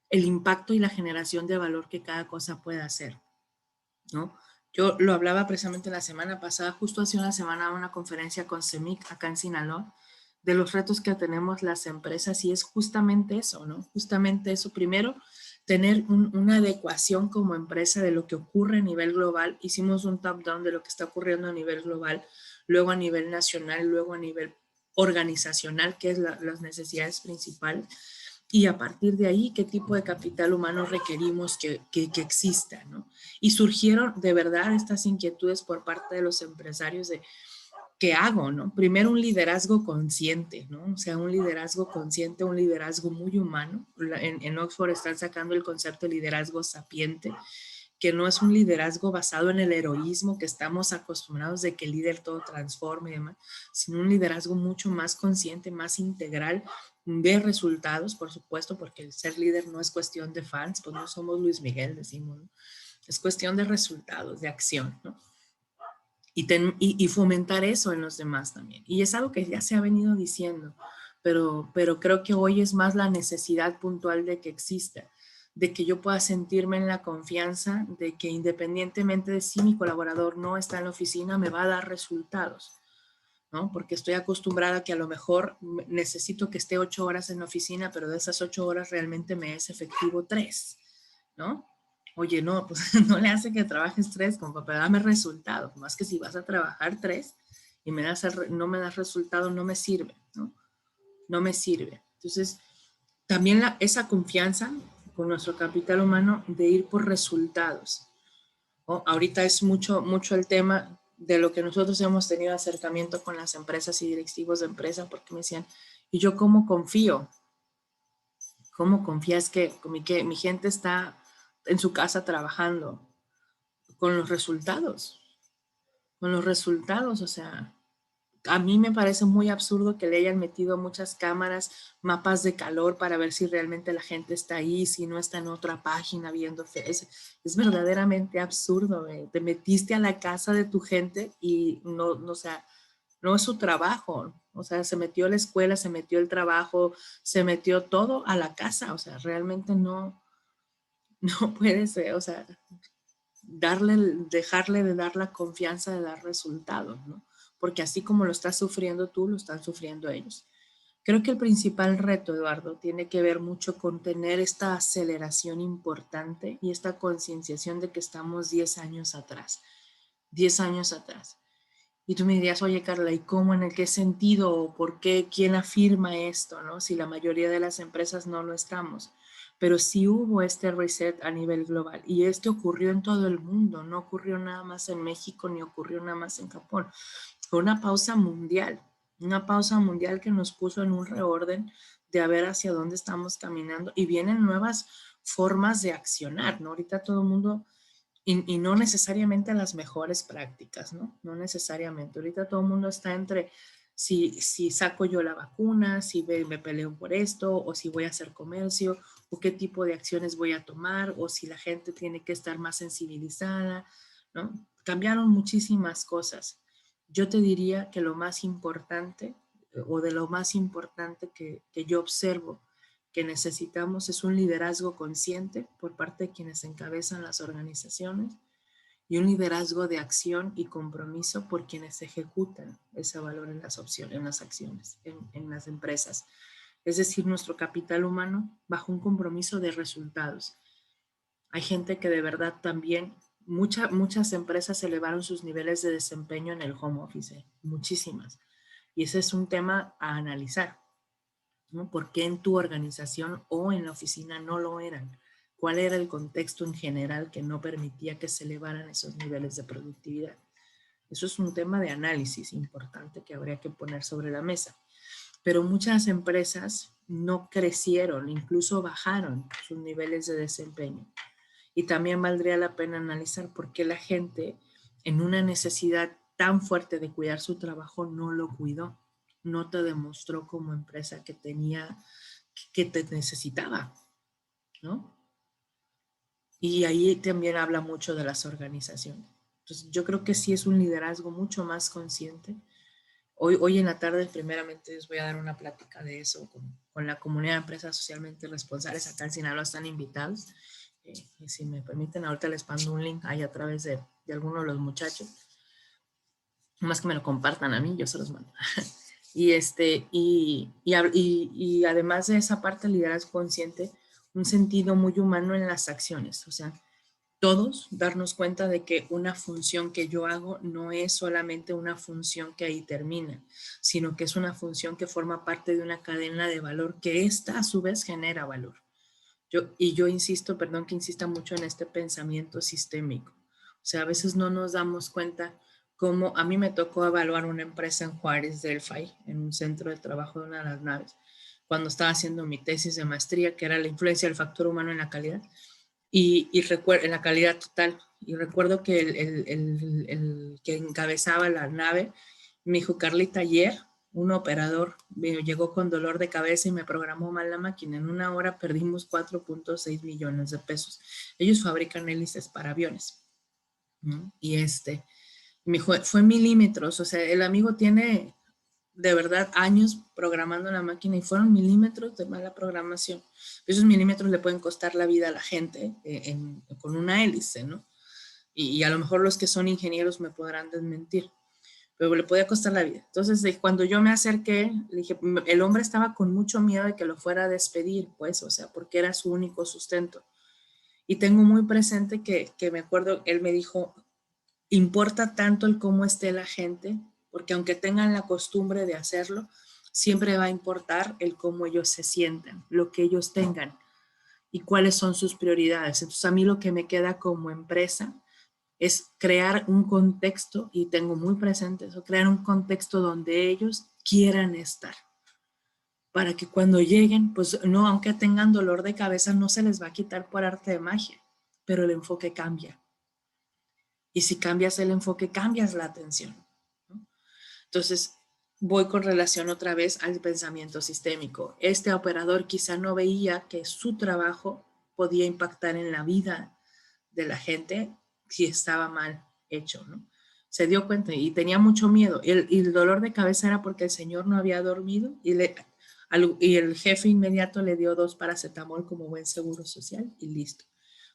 el impacto y la generación de valor que cada cosa puede hacer, ¿no? Yo lo hablaba precisamente la semana pasada, justo hace una semana, una conferencia con CEMIC acá en Sinaloa, de los retos que tenemos las empresas, y es justamente eso, ¿no? Justamente eso. Primero, tener una adecuación como empresa de lo que ocurre a nivel global. Hicimos un top-down de lo que está ocurriendo a nivel global, luego a nivel nacional, luego a nivel organizacional, que es las necesidades principales, y a partir de ahí, qué tipo de capital humano requerimos que exista, ¿no? Y surgieron de verdad estas inquietudes por parte de los empresarios de ¿qué hago, no? Primero un liderazgo consciente, ¿no? O sea, un liderazgo consciente, un liderazgo muy humano. En Oxford están sacando el concepto de liderazgo sapiente, que no es un liderazgo basado en el heroísmo que estamos acostumbrados de que el líder todo transforme y demás, sino un liderazgo mucho más consciente, más integral, de resultados, por supuesto, porque el ser líder no es cuestión de fans, pues no somos Luis Miguel, decimos, ¿no? Es cuestión de resultados, de acción, ¿no? Y fomentar eso en los demás también. Y es algo que ya se ha venido diciendo, pero creo que hoy es más la necesidad puntual de que exista, de que yo pueda sentirme en la confianza de que independientemente de si mi colaborador no está en la oficina, me va a dar resultados, ¿no? Porque estoy acostumbrada a que a lo mejor necesito que esté 8 horas en la oficina, pero de esas 8 horas realmente me es efectivo 3, ¿no? Oye, no, pues no le hace que trabajes 3, como para darme resultados. Más que si vas a trabajar 3 y no me das resultado, no me sirve, ¿no? No me sirve. Entonces, también esa confianza con nuestro capital humano de ir por resultados, ¿no? Ahorita es mucho el tema de lo que nosotros hemos tenido acercamiento con las empresas y directivos de empresa, porque me decían, ¿y yo cómo confío? ¿Cómo confías que mi gente está en su casa trabajando con los resultados? Con los resultados, o sea, a mí me parece muy absurdo que le hayan metido muchas cámaras, mapas de calor para ver si realmente la gente está ahí, si no está en otra página viendo. Es verdaderamente absurdo. Te metiste a la casa de tu gente y o sea, no es su trabajo. O sea, se metió la escuela, se metió el trabajo, se metió todo a la casa. O sea, realmente no puede ser, o sea, dejarle de dar la confianza de dar resultados, ¿no? Porque así como lo estás sufriendo tú, lo están sufriendo ellos. Creo que el principal reto, Eduardo, tiene que ver mucho con tener esta aceleración importante y esta concienciación de que estamos 10 años atrás. 10 años atrás. Y tú me dirías, oye, Carla, ¿y cómo, en qué sentido, o por qué, quién afirma esto, ¿no? Si la mayoría de las empresas no lo estamos. Pero sí hubo este reset a nivel global y este ocurrió en todo el mundo, no ocurrió nada más en México ni ocurrió nada más en Japón. Fue una pausa mundial que nos puso en un reorden de a ver hacia dónde estamos caminando y vienen nuevas formas de accionar, ¿no? Ahorita todo el mundo, y no necesariamente las mejores prácticas, ¿no? No necesariamente. Ahorita todo el mundo está entre si saco yo la vacuna, si me peleo por esto, o si voy a hacer comercio, o qué tipo de acciones voy a tomar, o si la gente tiene que estar más sensibilizada, ¿no? Cambiaron muchísimas cosas. Yo te diría que lo más importante, o de lo más importante que yo observo que necesitamos es un liderazgo consciente por parte de quienes encabezan las organizaciones y un liderazgo de acción y compromiso por quienes ejecutan ese valor en las acciones, en las empresas. Es decir, nuestro capital humano bajo un compromiso de resultados. Hay gente que de verdad también, muchas empresas elevaron sus niveles de desempeño en el home office, muchísimas. Y ese es un tema a analizar, ¿no? ¿Por qué en tu organización o en la oficina no lo eran? ¿Cuál era el contexto en general que no permitía que se elevaran esos niveles de productividad? Eso es un tema de análisis importante que habría que poner sobre la mesa. Pero muchas empresas no crecieron, incluso bajaron sus niveles de desempeño. Y también valdría la pena analizar por qué la gente, en una necesidad tan fuerte de cuidar su trabajo, no lo cuidó. No te demostró como empresa que te necesitaba, ¿no? Y ahí también habla mucho de las organizaciones. Entonces, yo creo que sí es un liderazgo mucho más consciente. Hoy en la tarde, primeramente, les voy a dar una plática de eso con la comunidad de empresas socialmente responsables. Acá en Sinaloa están invitados. Y si me permiten, ahorita les mando un link ahí a través de alguno de los muchachos. Más que me lo compartan a mí, yo se los mando. Y además de esa parte del liderazgo consciente, un sentido muy humano en las acciones. O sea, todos darnos cuenta de que una función que yo hago no es solamente una función que ahí termina, sino que es una función que forma parte de una cadena de valor que esta a su vez genera valor. Yo insisto, perdón que insista mucho en este pensamiento sistémico. O sea, a veces no nos damos cuenta como a mí me tocó evaluar una empresa en Juárez, Delphi, en un centro de trabajo de una de las naves, cuando estaba haciendo mi tesis de maestría, que era la influencia del factor humano en la calidad, y recuerdo, en la calidad total. Y recuerdo que el que encabezaba la nave me dijo, Carlita, ayer un operador llegó con dolor de cabeza y me programó mal la máquina. En una hora perdimos 4.6 millones de pesos. Ellos fabrican hélices para aviones, ¿no? Y me dijo, fue milímetros, o sea, el amigo tiene de verdad años programando la máquina y fueron milímetros de mala programación. Esos milímetros le pueden costar la vida a la gente con una hélice, ¿no? Y a lo mejor los que son ingenieros me podrán desmentir, pero le podía costar la vida. Entonces, cuando yo me acerqué, le dije, el hombre estaba con mucho miedo de que lo fuera a despedir, pues, o sea, porque era su único sustento. Y tengo muy presente que me acuerdo, él me dijo, importa tanto el cómo esté la gente, porque aunque tengan la costumbre de hacerlo, siempre va a importar el cómo ellos se sientan, lo que ellos tengan y cuáles son sus prioridades. Entonces, a mí lo que me queda como empresa es crear un contexto, y tengo muy presente eso, crear un contexto donde ellos quieran estar, para que cuando lleguen, pues no, aunque tengan dolor de cabeza, no se les va a quitar por arte de magia, pero el enfoque cambia. Y si cambias el enfoque, cambias la atención, ¿no? Entonces, voy con relación otra vez al pensamiento sistémico. Este operador quizá no veía que su trabajo podía impactar en la vida de la gente si estaba mal hecho, ¿no? Se dio cuenta y tenía mucho miedo. Y el dolor de cabeza era porque el señor no había dormido y el jefe inmediato le dio 2 paracetamol como buen seguro social y listo,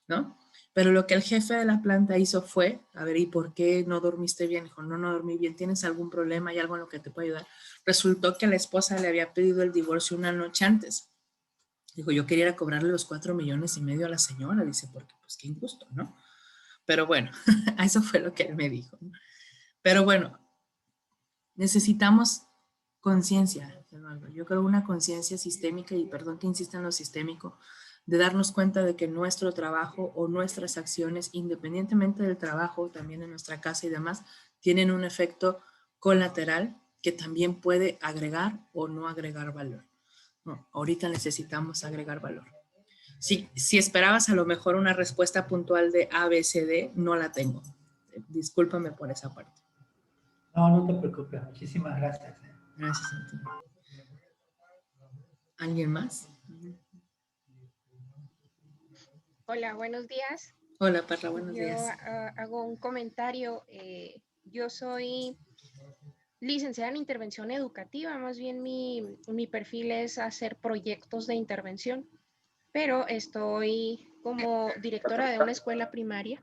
¿no? Pero lo que el jefe de la planta hizo fue, a ver, ¿y por qué no dormiste bien? Dijo, no dormí bien, ¿tienes algún problema? ¿Hay algo en lo que te pueda ayudar? Resultó que la esposa le había pedido el divorcio una noche antes. Dijo, yo quería cobrarle los 4,5 millones a la señora, dice, porque pues qué injusto, ¿no? Pero bueno, eso fue lo que él me dijo. Pero bueno, necesitamos conciencia, yo creo una conciencia sistémica, y perdón que insista en lo sistémico, de darnos cuenta de que nuestro trabajo o nuestras acciones, independientemente del trabajo, también en nuestra casa y demás, tienen un efecto colateral que también puede agregar o no agregar valor. No, ahorita necesitamos agregar valor. Si esperabas a lo mejor una respuesta puntual de A, B, C, D, no la tengo. Discúlpame por esa parte. No te preocupes. Muchísimas gracias. Gracias, Antonio. ¿Alguien más? Hola, buenos días. Hola, Parra, buenos días. Yo hago un comentario. Yo soy licenciada en intervención educativa, más bien mi perfil es hacer proyectos de intervención, pero estoy como directora de una escuela primaria.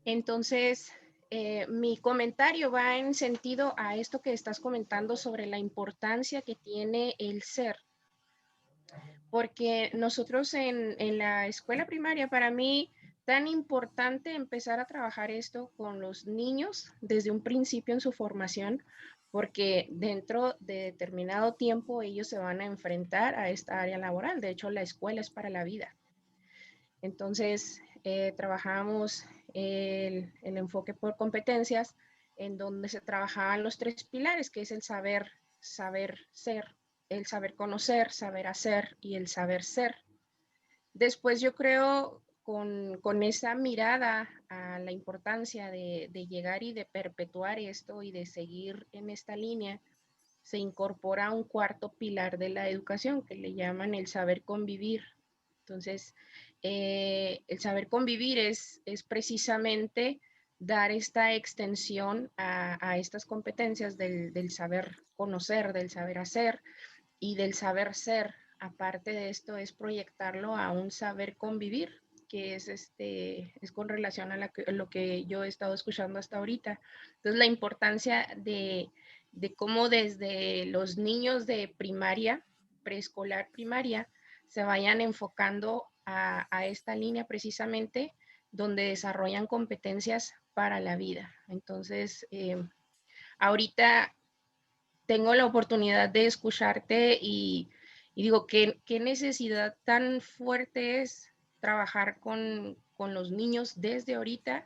Entonces, mi comentario va en sentido a esto que estás comentando sobre la importancia que tiene el ser. Porque nosotros en la escuela primaria, para mí, tan importante empezar a trabajar esto con los niños desde un principio en su formación, porque dentro de determinado tiempo ellos se van a enfrentar a esta área laboral. De hecho, la escuela es para la vida. Entonces, trabajamos el enfoque por competencias, en donde se trabajaban los 3 pilares, que es el saber ser, el saber conocer, saber hacer y el saber ser. Después yo creo con esa mirada a la importancia de llegar y de perpetuar esto y de seguir en esta línea, se incorpora un 4º pilar de la educación que le llaman el saber convivir. Entonces, el saber convivir es precisamente dar esta extensión a estas competencias del saber conocer, del saber hacer y del saber ser. Aparte de esto, es proyectarlo a un saber convivir, que es con relación a lo que yo he estado escuchando hasta ahorita. Entonces, la importancia de cómo desde los niños de primaria, preescolar, primaria, se vayan enfocando a esta línea precisamente donde desarrollan competencias para la vida. Entonces, ahorita tengo la oportunidad de escucharte y digo, ¿qué necesidad tan fuerte es trabajar con los niños desde ahorita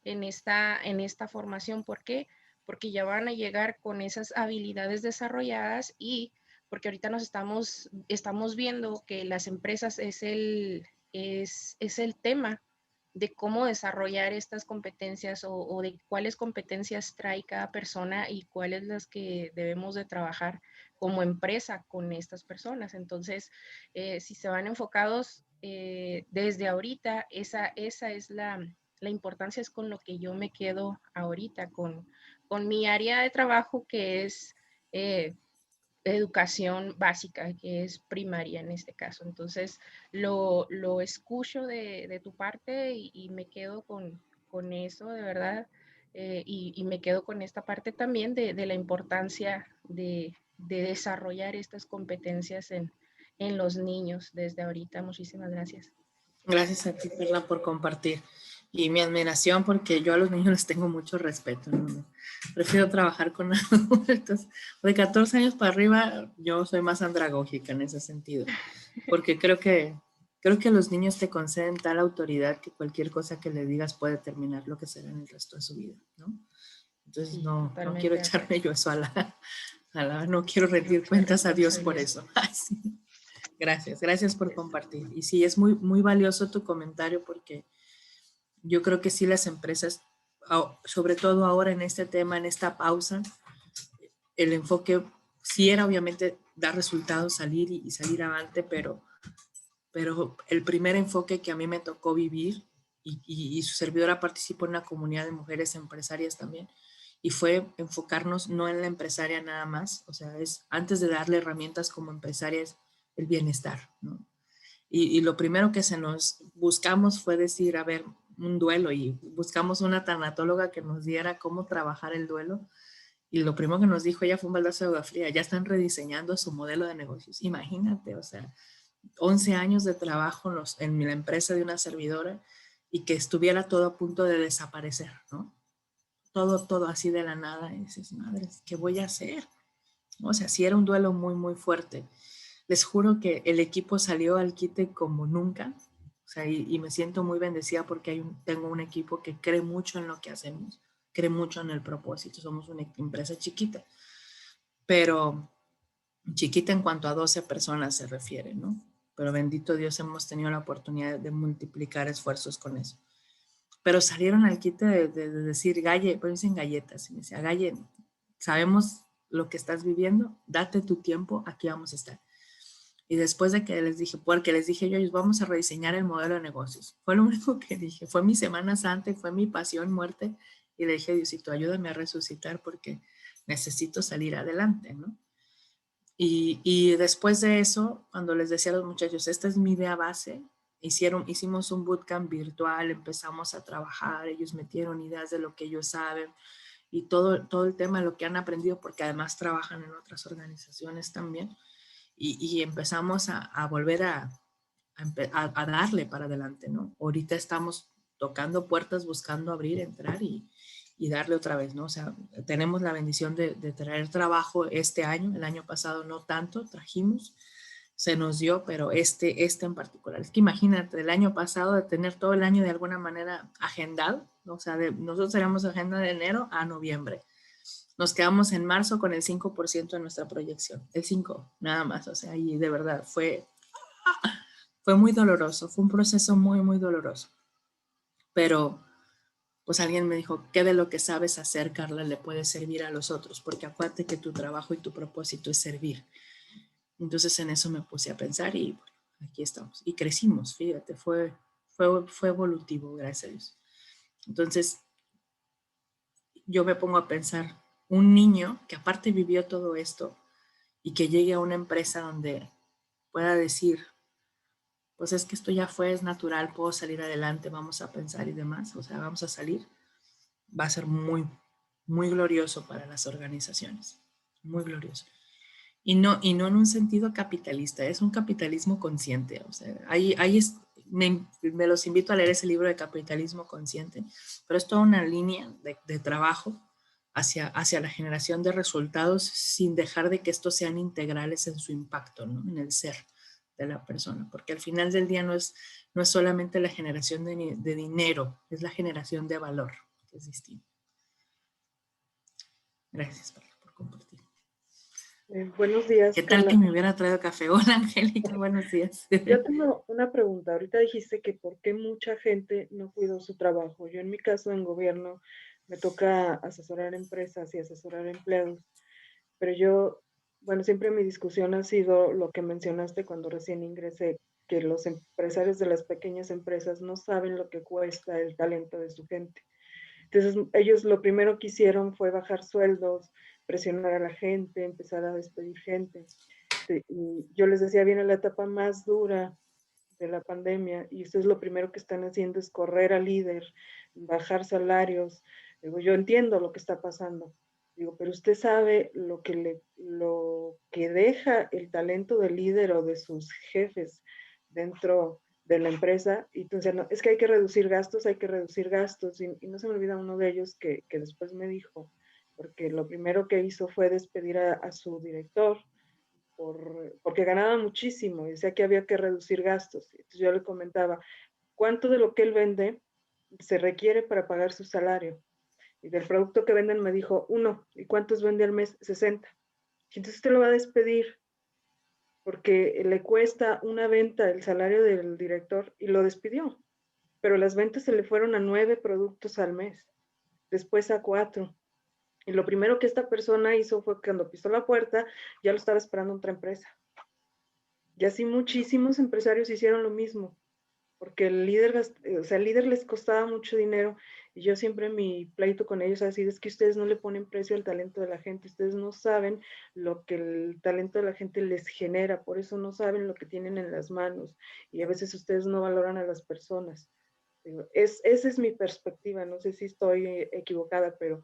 en esta formación. ¿Por qué? Porque ya van a llegar con esas habilidades desarrolladas y porque ahorita estamos viendo que las empresas es el tema de cómo desarrollar estas competencias o de cuáles competencias trae cada persona y cuáles las que debemos de trabajar como empresa con estas personas. Entonces, si se van enfocados desde ahorita, esa es la importancia, es con lo que yo me quedo ahorita, con mi área de trabajo que es educación básica, que es primaria en este caso. Entonces, lo escucho de tu parte y me quedo con eso, de verdad, y me quedo con esta parte también de la importancia de desarrollar estas competencias en los niños desde ahorita. Muchísimas gracias. Gracias a ti, Perla, por compartir. Y mi admiración, porque yo a los niños les tengo mucho respeto, ¿no? Prefiero trabajar con adultos. De 14 años para arriba, yo soy más andragógica en ese sentido, porque creo que los niños te conceden tal autoridad que cualquier cosa que le digas puede determinar lo que será en el resto de su vida, ¿no? Entonces, Sí, no totalmente quiero de acuerdo. echarme yo eso no quiero rendir cuentas a Dios por eso. Ay, sí. Gracias por compartir. Y sí, es muy, muy valioso tu comentario porque yo creo que sí las empresas, sobre todo ahora en este tema, en esta pausa, el enfoque sí era obviamente dar resultados, salir y salir avante, pero el primer enfoque que a mí me tocó vivir y su servidora participó en una comunidad de mujeres empresarias también, y fue enfocarnos no en la empresaria nada más, o sea, es antes de darle herramientas como empresarias, el bienestar, ¿no? Y lo primero que nos buscamos fue decir, a ver, un duelo, y buscamos una tanatóloga que nos diera cómo trabajar el duelo. Y lo primero que nos dijo ella fue un baldazo de agua fría, ya están rediseñando su modelo de negocios. Imagínate, o sea, 11 años de trabajo en la empresa de una servidora y que estuviera todo a punto de desaparecer, ¿no? Todo así de la nada. Y dices, madre, ¿qué voy a hacer? O sea, sí era un duelo muy, muy fuerte. Les juro que el equipo salió al quite como nunca. O sea, y me siento muy bendecida porque tengo un equipo que cree mucho en lo que hacemos, cree mucho en el propósito. Somos una empresa chiquita, pero chiquita en cuanto a 12 personas se refiere, ¿no? Pero bendito Dios, hemos tenido la oportunidad de multiplicar esfuerzos con eso. Pero salieron al quite de decir, Galle, pues dicen galletas, y me decía, Galle, sabemos lo que estás viviendo, date tu tiempo, aquí vamos a estar. Y después de que les dije, porque les dije yo, vamos a rediseñar el modelo de negocios. Fue lo único que dije, fue mi Semana Santa, fue mi pasión, muerte. Y le dije, Diosito, ayúdame a resucitar porque necesito salir adelante, ¿no? Y después de eso, cuando les decía a los muchachos, esta es mi idea base, hicimos un bootcamp virtual, empezamos a trabajar, ellos metieron ideas de lo que ellos saben y todo el tema de lo que han aprendido, porque además trabajan en otras organizaciones también. Y empezamos a volver a darle para adelante, ¿no? Ahorita estamos tocando puertas, buscando abrir, entrar y darle otra vez, ¿no? O sea, tenemos la bendición de traer trabajo este año, el año pasado no tanto, trajimos, se nos dio, pero este en particular. Es que imagínate, el año pasado de tener todo el año de alguna manera agendado, ¿no? O sea, nosotros teníamos agenda de enero a noviembre. Nos quedamos en marzo con el 5% de nuestra proyección, el 5, nada más, o sea, y de verdad fue muy doloroso, fue un proceso muy, muy doloroso. Pero pues alguien me dijo, ¿qué de lo que sabes hacer, Carla, le puede servir a los otros? Porque acuérdate que tu trabajo y tu propósito es servir. Entonces en eso me puse a pensar y bueno, aquí estamos. Y crecimos, fíjate, fue evolutivo, gracias a Dios. Entonces yo me pongo a pensar, un niño que aparte vivió todo esto y que llegue a una empresa donde pueda decir, pues es que esto ya fue, es natural, puedo salir adelante, vamos a pensar y demás, o sea, vamos a salir, va a ser muy, muy glorioso para las organizaciones, muy glorioso. Y no en un sentido capitalista, es un capitalismo consciente, o sea, me los invito a leer ese libro de Capitalismo Consciente, pero es toda una línea de trabajo hacia la generación de resultados sin dejar de que estos sean integrales en su impacto, ¿no? En el ser de la persona, porque al final del día no es solamente la generación de dinero, es la generación de valor. que es distinto. Gracias, Perla, por compartir. Buenos días, ¿Qué tal Carla? que me hubiera traído café? Hola, Angélica, buenos días. Yo tengo una pregunta. Ahorita dijiste que por qué mucha gente no cuidó su trabajo. Yo en mi caso en gobierno me toca asesorar empresas y asesorar empleados, pero yo, bueno, siempre mi discusión ha sido lo que mencionaste cuando recién ingresé, que los empresarios de las pequeñas empresas no saben lo que cuesta el talento de su gente. Entonces, ellos lo primero que hicieron fue bajar sueldos, presionar a la gente, empezar a despedir gente. Y yo les decía, viene la etapa más dura de la pandemia y ustedes lo primero que están haciendo es correr al líder, bajar salarios. Digo, yo entiendo lo que está pasando. Digo, pero usted sabe lo que deja el talento del líder o de sus jefes dentro de la empresa. Y entonces, no, es que hay que reducir gastos, hay que reducir gastos. Y no se me olvida uno de ellos que después me dijo, porque lo primero que hizo fue despedir a su director, porque ganaba muchísimo y decía que había que reducir gastos. Entonces yo le comentaba, ¿cuánto de lo que él vende se requiere para pagar su salario? Y del producto que venden me dijo, 1. ¿Y cuántos vende al mes? 60. Y entonces usted lo va a despedir porque le cuesta una venta el salario del director y lo despidió. Pero las ventas se le fueron a 9 productos al mes, después a 4. Y lo primero que esta persona hizo fue cuando pisó la puerta, ya lo estaba esperando otra empresa. Y así muchísimos empresarios hicieron lo mismo, porque el líder les costaba mucho dinero y yo siempre mi pleito con ellos así es que ustedes no le ponen precio al talento de la gente, ustedes no saben lo que el talento de la gente les genera, por eso no saben lo que tienen en las manos y a veces ustedes no valoran a las personas. Esa es mi perspectiva, no sé si estoy equivocada, pero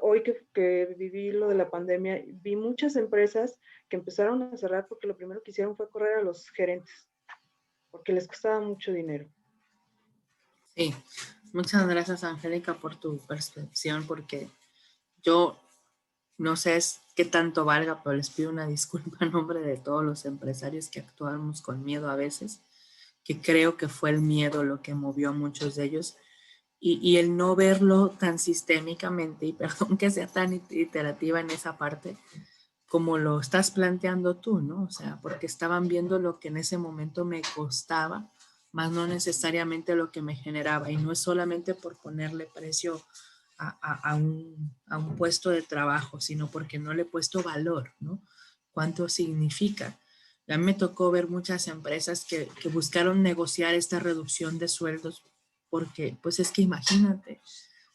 hoy que viví lo de la pandemia, vi muchas empresas que empezaron a cerrar porque lo primero que hicieron fue correr a los gerentes, porque les costaba mucho dinero. Sí, muchas gracias, Angélica, por tu percepción, porque yo no sé qué tanto valga, pero les pido una disculpa en nombre de todos los empresarios que actuamos con miedo a veces, que creo que fue el miedo lo que movió a muchos de ellos y el no verlo tan sistémicamente, y perdón que sea tan iterativa en esa parte, como lo estás planteando tú, ¿no? O sea, porque estaban viendo lo que en ese momento me costaba, más no necesariamente lo que me generaba. Y no es solamente por ponerle precio a un puesto de trabajo, sino porque no le he puesto valor, ¿no? ¿Cuánto significa? Ya me tocó ver muchas empresas que buscaron negociar esta reducción de sueldos porque, pues es que imagínate,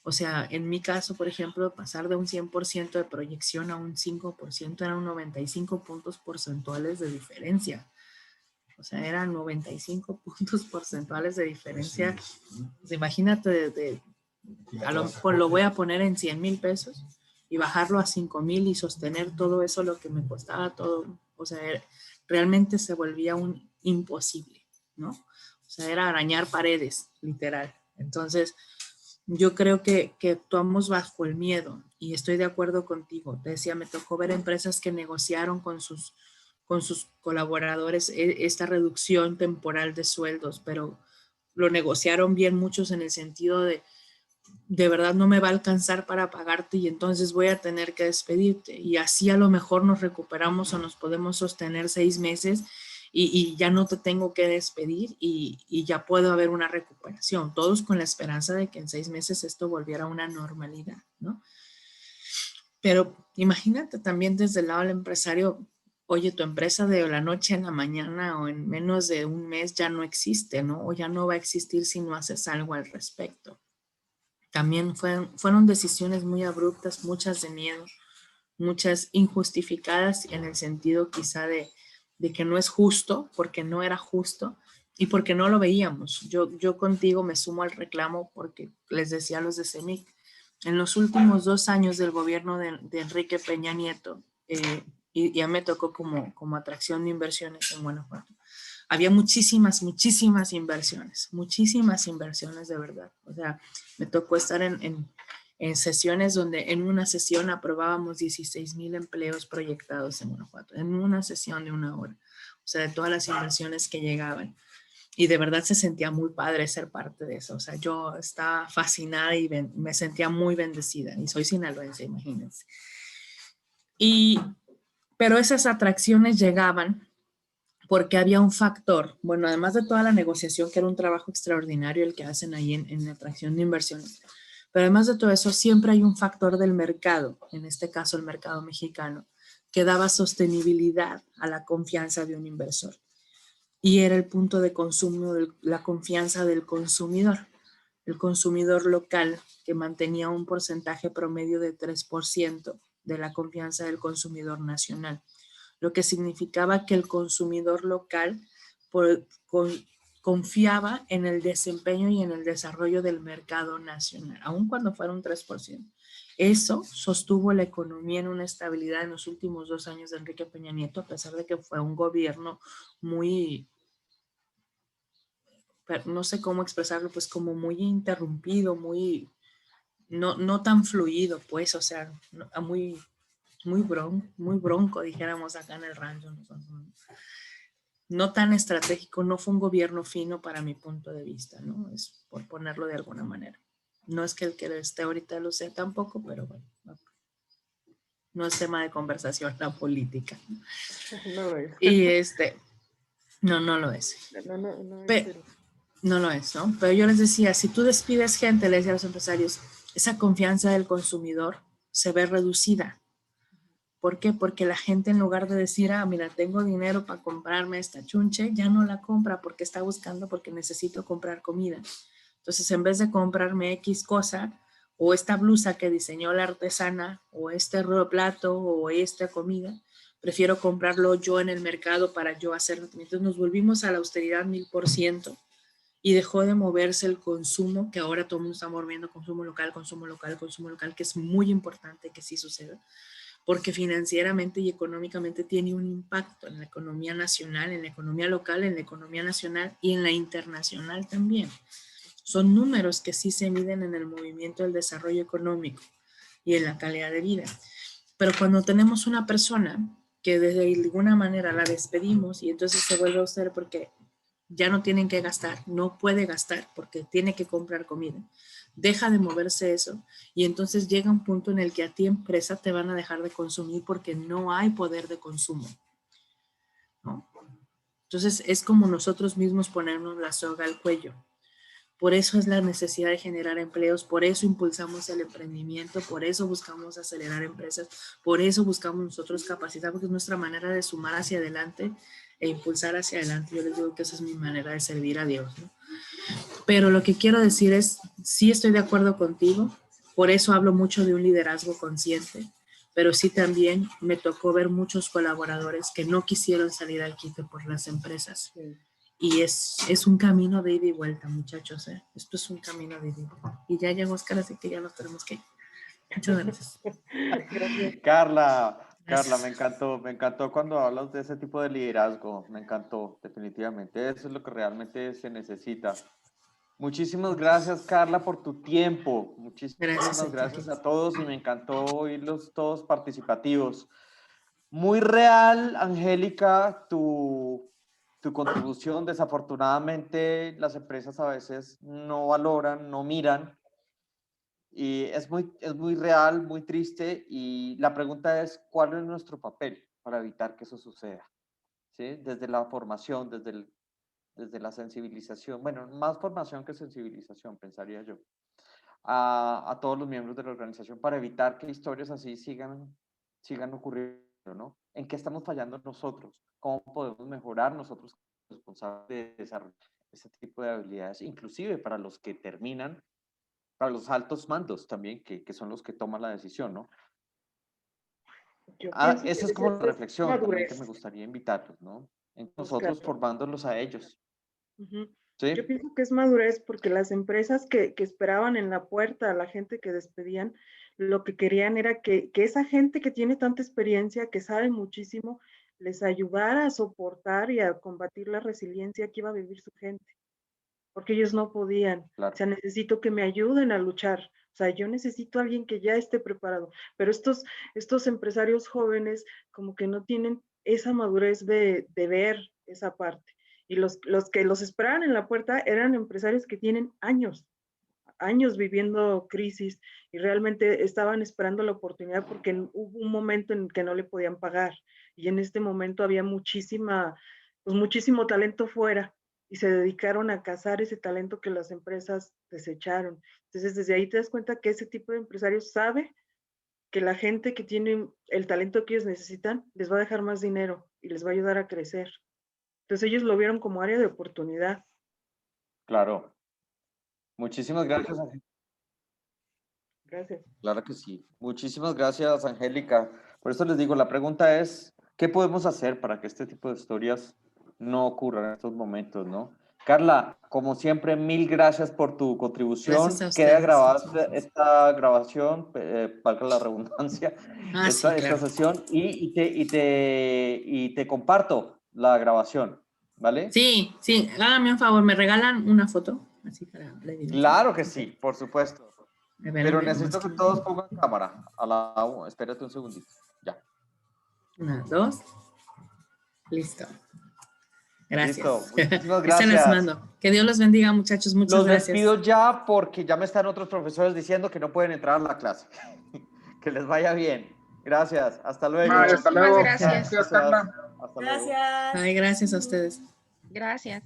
o sea, en mi caso, por ejemplo, pasar de un 100% de proyección a un 5% eran 95 puntos porcentuales de diferencia. O sea, eran 95 puntos porcentuales de diferencia. Pues imagínate, lo voy a poner en 100,000 pesos y bajarlo a 5,000 y sostener todo eso, lo que me costaba todo. O sea, realmente se volvía un imposible, ¿no? O sea, era arañar paredes, literal. Entonces, yo creo que actuamos bajo el miedo y estoy de acuerdo contigo. Te decía, me tocó ver empresas que negociaron con sus colaboradores esta reducción temporal de sueldos, pero lo negociaron bien muchos en el sentido de verdad no me va a alcanzar para pagarte y entonces voy a tener que despedirte. Y así a lo mejor nos recuperamos o nos podemos sostener 6 meses y ya no te tengo que despedir y ya puedo haber una recuperación. Todos con la esperanza de que en 6 meses esto volviera a una normalidad, ¿no? Pero imagínate también desde el lado del empresario, oye, tu empresa de la noche a la mañana o en menos de un mes ya no existe, ¿no? O ya no va a existir si no haces algo al respecto. También fueron decisiones muy abruptas, muchas de miedo, muchas injustificadas en el sentido quizá de que no es justo, porque no era justo y porque no lo veíamos. Yo contigo me sumo al reclamo porque les decía a los de CEMIC, en los últimos 2 años del gobierno de Enrique Peña Nieto, y ya me tocó como atracción de inversiones en Guanajuato, había muchísimas inversiones de verdad. O sea, me tocó estar en sesiones donde en una sesión aprobábamos 16,000 empleos proyectados en Guanajuato, en una sesión de 1 hora. O sea, de todas las inversiones que llegaban. Y de verdad se sentía muy padre ser parte de eso. O sea, yo estaba fascinada y me sentía muy bendecida. Y soy sinaloense, imagínense. Pero esas atracciones llegaban porque había un factor, bueno, además de toda la negociación, que era un trabajo extraordinario el que hacen ahí en atracción de inversiones, pero además de todo eso, siempre hay un factor del mercado, en este caso el mercado mexicano, que daba sostenibilidad a la confianza de un inversor. Y era el punto de consumo, la confianza del consumidor. El consumidor local, que mantenía un porcentaje promedio de 3% de la confianza del consumidor nacional, lo que significaba que el consumidor local confiaba en el desempeño y en el desarrollo del mercado nacional, aun cuando fuera un 3%. Eso sostuvo la economía en una estabilidad en los últimos 2 años de Enrique Peña Nieto, a pesar de que fue un gobierno muy, no sé cómo expresarlo, pues como muy interrumpido, muy, no tan fluido, pues, o sea, muy bronco, dijéramos acá en el rancho. No tan estratégico, no fue un gobierno fino para mi punto de vista, ¿no? Es por ponerlo de alguna manera. No es que el que esté ahorita lo sea tampoco, pero bueno, no es tema de conversación la política. No lo es. Y no lo es. No lo es, ¿no? Pero yo les decía, si tú despides gente, les decía a los empresarios, esa confianza del consumidor se ve reducida. ¿Por qué? Porque la gente, en lugar de decir, mira, tengo dinero para comprarme esta chunche, ya no la compra porque está buscando, porque necesito comprar comida. Entonces, en vez de comprarme X cosa, o esta blusa que diseñó la artesana, o este plato, o esta comida, prefiero comprarlo yo en el mercado para yo hacerlo. Entonces, nos volvimos a la austeridad 1000%. Y dejó de moverse el consumo, que ahora todo el mundo está moviendo consumo local, que es muy importante que sí suceda, porque financieramente y económicamente tiene un impacto en la economía nacional, en la economía local, en la economía nacional y en la internacional también. Son números que sí se miden en el movimiento del desarrollo económico y en la calidad de vida. Pero cuando tenemos una persona que de alguna manera la despedimos y entonces se vuelve austero porque ya no tienen que gastar, no puede gastar porque tiene que comprar comida, deja de moverse eso y entonces llega un punto en el que a ti, empresa, te van a dejar de consumir porque no hay poder de consumo, ¿no? Entonces es como nosotros mismos ponernos la soga al cuello. Por eso es la necesidad de generar empleos, por eso impulsamos el emprendimiento, por eso buscamos acelerar empresas, por eso buscamos nosotros capacitar, porque es nuestra manera de sumar hacia adelante e impulsar hacia adelante. Yo les digo que esa es mi manera de servir a Dios, ¿no? Pero lo que quiero decir es, sí estoy de acuerdo contigo, por eso hablo mucho de un liderazgo consciente, pero sí también me tocó ver muchos colaboradores que no quisieron salir al quite por las empresas. Sí. Y es un camino de ida y vuelta, muchachos, ¿eh? Esto es un camino de ida y vuelta. Y ya llegó Oscar, así que ya nos tenemos que ir. Muchas gracias. Gracias. Carla, Gracias. me encantó cuando hablas de ese tipo de liderazgo, me encantó, definitivamente, eso es lo que realmente se necesita. Muchísimas gracias, Carla, por tu tiempo, muchísimas gracias a todos y me encantó oírlos todos participativos. Muy real, Angélica, tu contribución. Desafortunadamente, las empresas a veces no valoran, no miran. Y es muy real, muy triste. Y la pregunta es, ¿cuál es nuestro papel para evitar que eso suceda? ¿Sí? Desde la formación, desde la sensibilización. Bueno, más formación que sensibilización, pensaría yo. A todos los miembros de la organización para evitar que historias así sigan ocurriendo, ¿no? ¿En qué estamos fallando nosotros? ¿Cómo podemos mejorar nosotros responsables de desarrollar este tipo de habilidades? Inclusive para los que terminan, para los altos mandos también, que son los que toman la decisión, ¿no? Esa es como la reflexión también que me gustaría invitarlos, ¿no? En nosotros formándolos a ellos. ¿Sí? Yo pienso que es madurez porque las empresas que esperaban en la puerta a la gente que despedían, lo que querían era que esa gente que tiene tanta experiencia, que sabe muchísimo, les ayudara a soportar y a combatir la resiliencia que iba a vivir su gente, porque ellos no podían. Claro. O sea, necesito que me ayuden a luchar. O sea, yo necesito a alguien que ya esté preparado. Pero estos empresarios jóvenes como que no tienen esa madurez de ver esa parte. Y los que los esperaban en la puerta eran empresarios que tienen años viviendo crisis y realmente estaban esperando la oportunidad porque hubo un momento en que no le podían pagar y en este momento había muchísimo talento fuera y se dedicaron a cazar ese talento que las empresas desecharon. Entonces, desde ahí te das cuenta que ese tipo de empresarios sabe que la gente que tiene el talento que ellos necesitan les va a dejar más dinero y les va a ayudar a crecer. Entonces, ellos lo vieron como área de oportunidad. Claro. Muchísimas gracias, Angélica. Gracias. Claro que sí. Muchísimas gracias, Angélica. Por eso les digo, la pregunta es, ¿qué podemos hacer para que este tipo de historias no ocurran en estos momentos, no? Carla, como siempre, mil gracias por tu contribución. Gracias a ustedes. Queda grabada esta grabación, valga la redundancia, esta sesión, y te comparto la grabación, ¿vale? Sí, hágame un favor, ¿me regalan una foto? Así para la evidencia. Claro que sí, por supuesto. Pero necesito que todos pongan cámara. Espérate un segundito. Ya. 1, 2. Listo. Gracias. Listo. Muchísimas Se les gracias. mando. Que Dios los bendiga, muchachos. Muchas gracias. Los despido ya porque ya me están otros profesores diciendo que no pueden entrar a la clase. Que les vaya bien. Gracias. Hasta luego. Hasta luego. Gracias. Gracias, Carla. Hasta luego. Gracias. Ay, gracias a ustedes. Gracias.